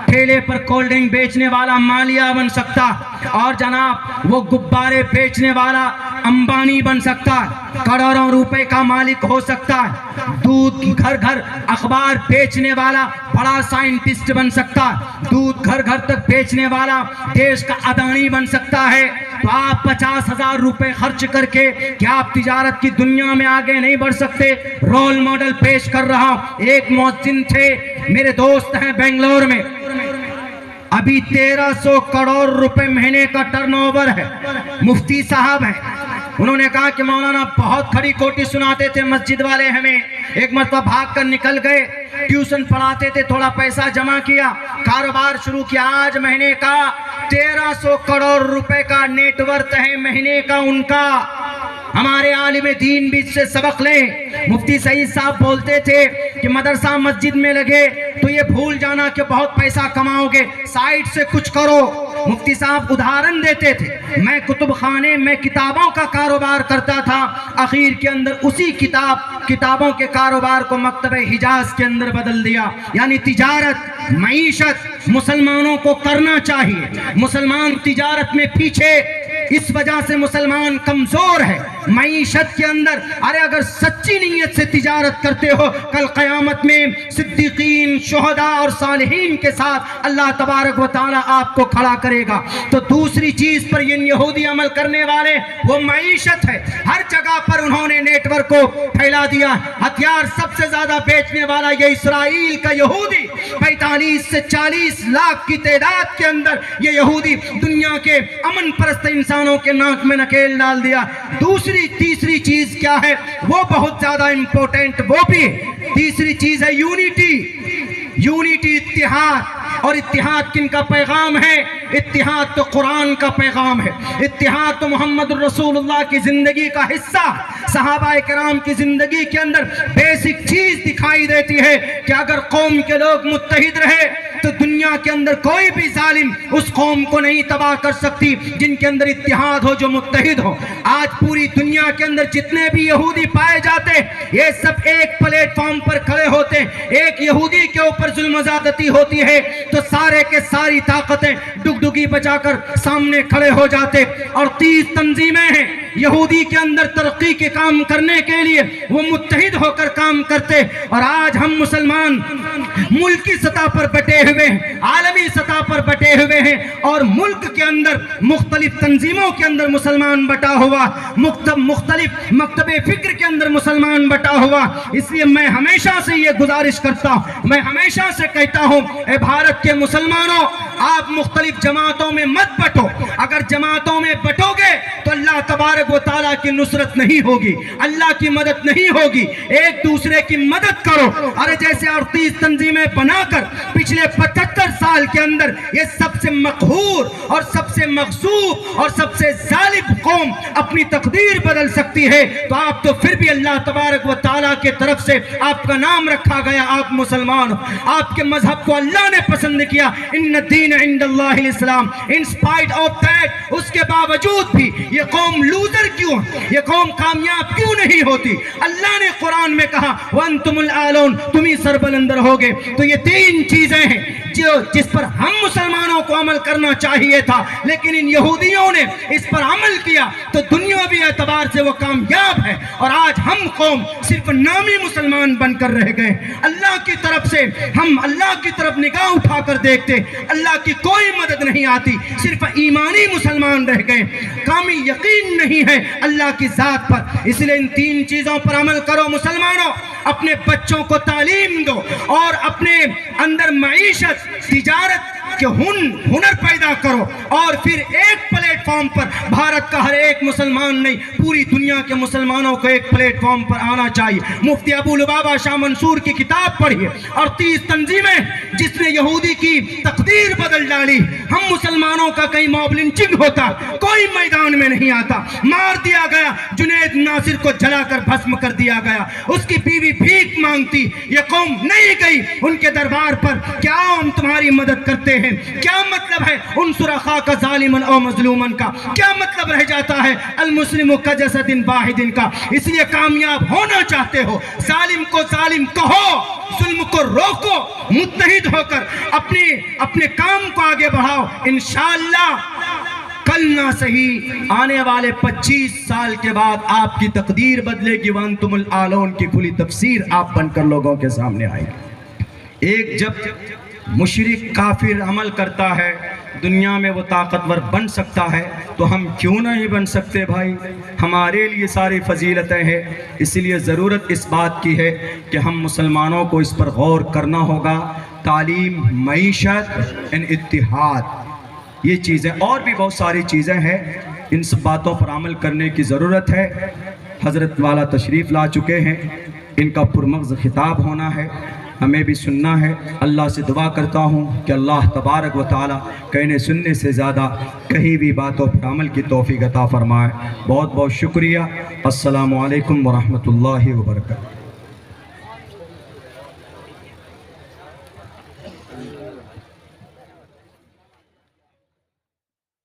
ٹھیلے پر کولڈ ڈرنک بیچنے والا مالیہ بن سکتا، اور جناب وہ غبارے بیچنے والا امبانی بن سکتا، کروڑوں روپے کا مالک ہو سکتا ہے۔ دودھ گھر گھر اخبار بیچنے والا بڑا سائنٹسٹ بن سکتا، دودھ گھر گھر تک بیچنے والا دیش کا اڈانی بن سکتا ہے۔ تو آپ 50,000 روپے خرچ کر کے کیا آپ تجارت کی دنیا میں آگے نہیں بڑھ سکتے؟ رول ماڈل پیش کر رہا ہوں۔ ایک مؤذن تھے، میرے دوست ہیں بنگلور میں، ابھی 1300 کروڑ روپے مہینے کا ٹرن اوور ہے، مفتی صاحب ہیں۔ انہوں نے کہا کہ مولانا بہت کھڑی کوٹی سناتے تھے مسجد والے ہمیں، ایک مرتبہ بھاگ کر نکل گئے، ٹیوشن پڑھاتے تھے، تھوڑا پیسہ جمع کیا، کاروبار شروع کیا، آج مہینے کا 1300 کروڑ روپے کا نیٹ ورتھ ہے مہینے کا ان کا۔ ہمارے عالم دین بھی اس سے سبق لیں۔ مفتی سعید صاحب بولتے تھے کہ مدرسہ مسجد میں لگے تو یہ بھول جانا کہ بہت پیسہ کماؤ گے، سائٹ سے کچھ کرو۔ مفتی صاحب ادھارن دیتے تھے، میں کتب خانے میں کتابوں کا کاروبار کرتا تھا، اخیر کے اندر اسی کتابوں کے کاروبار کو مکتبہ حجاز کے اندر بدل دیا۔ یعنی تجارت، معیشت مسلمانوں کو کرنا چاہیے۔ مسلمان تجارت میں پیچھے، اس وجہ سے مسلمان کمزور ہے معیشت کے اندر۔ ارے اگر سچی نیت سے تجارت کرتے ہو، کل قیامت میں صدیقین، شہداء اور صالحین کے ساتھ اللہ تبارک و تعالی آپ کو کھڑا کرے گا۔ تو دوسری چیز پر یہ یہودی عمل کرنے والے وہ معیشت ہے، ہر جگہ پر انہوں نے نیٹ ورک کو پھیلا دیا۔ ہتھیار سب سے زیادہ بیچنے والا یہ اسرائیل کا یہودی، 45 سے 40 لاکھ کی تعداد کے اندر یہ یہودی دنیا کے امن پرست انسانوں کے ناک میں نکیل ڈال دیا۔ تیسری چیز کیا ہے؟ وہ بہت زیادہ امپورٹنٹ، وہ بھی تیسری چیز ہے یونیٹی، اتحاد۔ اور اتحاد کن کا پیغام ہے؟ اتحاد تو قرآن کا پیغام ہے، اتحاد تو محمد الرسول اللہ کی زندگی کا حصہ۔ صحابہ کرام کی زندگی کے اندر بیسک چیز دکھائی دیتی ہے کہ اگر قوم کے لوگ متحد رہے تو دنیا کے اندر کوئی بھی ظالم اس قوم کو نہیں تباہ کر سکتی، جن کے اندر اتحاد ہو، جو متحد ہو۔ آج پوری دنیا کے اندر جتنے بھی یہودی پائے جاتے، یہ سب ایک پلیٹ فارم پر کھڑے ہوتے، ایک یہودی کے اوپر ظلم و زیادتی ہوتی ہے تو سارے کے ساری طاقتیں ڈگڈگی بچا کر سامنے کھڑے ہو جاتے۔ اور 30 تنظیمیں ہیں یہودی کے اندر ترقی کے کام کرنے کے لیے، وہ متحد ہو کر کام کرتے۔ اور آج ہم مسلمان ملکی سطح پر بٹے ہوئے ہیں، عالمی سطح پر بٹے ہوئے ہیں، اور ملک کے اندر مختلف تنظیموں کے اندر مسلمان بٹا ہوا، مختلف مکتب فکر کے اندر مسلمان بٹا ہوا۔ اس لیے میں ہمیشہ سے یہ گزارش کرتا ہوں، میں ہمیشہ سے کہتا ہوں، اے بھارت کے مسلمانوں، آپ مختلف جماعتوں میں مت بٹو۔ اگر جماعتوں میں بٹو گے تو اللہ تبارک و تعالیٰ کی نصرت نہیں ہوگی، اللہ کی مدد نہیں ہوگی۔ ایک دوسرے کی مدد کرو۔ ارے جیسے 38 تنظیمیں بنا کر پچھلے 75 سال کے اندر یہ سب سے مقہور اور سب سے مغصوب اور سب سے ظالم قوم اپنی تقدیر بدل سکتی ہے، تو آپ تو پھر بھی اللہ تبارک و تعالیٰ کے طرف سے آپ کا نام رکھا گیا، آپ مسلمان ہو، آپ کے مذہب کو اللہ نے پسند کیا۔ ان الدین عند اللہ الاسلام۔ ان اسپائٹ آف دیٹ، اس کے باوجود بھی یہ قوم لوزر کیوں، یہ قوم کامیاب کیوں نہیں ہوتی؟ اللہ نے قرآن میں کہا وَأَنْتُمُ الْأَعْلَوْنَ، تم ہی سربلندر ہوگے۔ تو یہ 3 چیزیں ہیں جس پر ہم مسلمانوں کو عمل کرنا چاہیے تھا، لیکن ان یہودیوں نے اس پر عمل کیا تو دنیاوی اعتبار سے وہ کامیاب ہے، اور آج ہم قوم صرف نامی مسلمان بن کر رہ گئے۔ اللہ کی طرف سے ہم اللہ کی طرف نگاہ اٹھا کر دیکھتے، اللہ کی کوئی مدد نہیں آتی، صرف ایمانی مسلمان رہ گئے، کامل یقین نہیں ہے اللہ کی ذات پر۔ اس لیے ان 3 چیزوں پر عمل کرو مسلمانوں، اپنے بچوں کو تعلیم دو، اور اپنے اندر معیشت، تجارت کے ہنر پیدا کرو، اور پھر ایک پلیٹ فارم پر بھارت کا ہر ایک مسلمان نہیں، پوری دنیا کے مسلمانوں کو ایک پلیٹ فارم پر آنا چاہیے۔ مفتی ابو لبابہ شاہ منصور کی کتاب پڑھیے، اور 30 تنظیمیں جس نے یہودی کی تقدیر بدل ڈالی۔ ہم مسلمانوں کا کہیں موب لنچنگ ہوتا، کوئی میدان میں نہیں آتا، مار دیا گیا، جنید ناصر کو جلا کر بھسم کر دیا گیا، اس کی بیوی بھیک مانگتی، یہ قوم نہیں گئی ان کے دربار پر، کیا ہم تمہاری مدد کرتے ہیں؟ کیا مطلب ہے انصر اخاک ظالما او مظلوما کا؟ کیا مطلب رہ جاتا ہے المسلم کجسد واحد کا؟ اس لیے کامیاب ہونا چاہتے ہو، ظالم کو ظالم کہو، ظلم کو روکو، متحد ہو کر اپنے کام کو آگے بڑھاؤ۔ انشاءاللہ کل نہ صحیح آنے والے 25 سال کے بعد آپ کی تقدیر بدلے گی، وانتم العالون کی کھلی تفسیر آپ بن کر لوگوں کے سامنے آئے گی۔ ایک جب مشرک کافر عمل کرتا ہے دنیا میں وہ طاقتور بن سکتا ہے تو ہم کیوں نہیں بن سکتے بھائی؟ ہمارے لیے ساری فضیلتیں ہیں، اس لیے ضرورت اس بات کی ہے کہ ہم مسلمانوں کو اس پر غور کرنا ہوگا۔ تعلیم، معیشت، اتحاد، یہ چیزیں اور بھی بہت ساری چیزیں ہیں، ان سب باتوں پر عمل کرنے کی ضرورت ہے۔ حضرت والا تشریف لا چکے ہیں، ان کا پرمغز خطاب ہونا ہے، ہمیں بھی سننا ہے۔ اللہ سے دعا کرتا ہوں کہ اللہ تبارک و تعالی کہنے سننے سے زیادہ کہیں بھی باتوں پر عمل کی توفیق عطا فرمائے۔ بہت بہت شکریہ۔ السلام علیکم ورحمۃ اللہ وبرکاتہ۔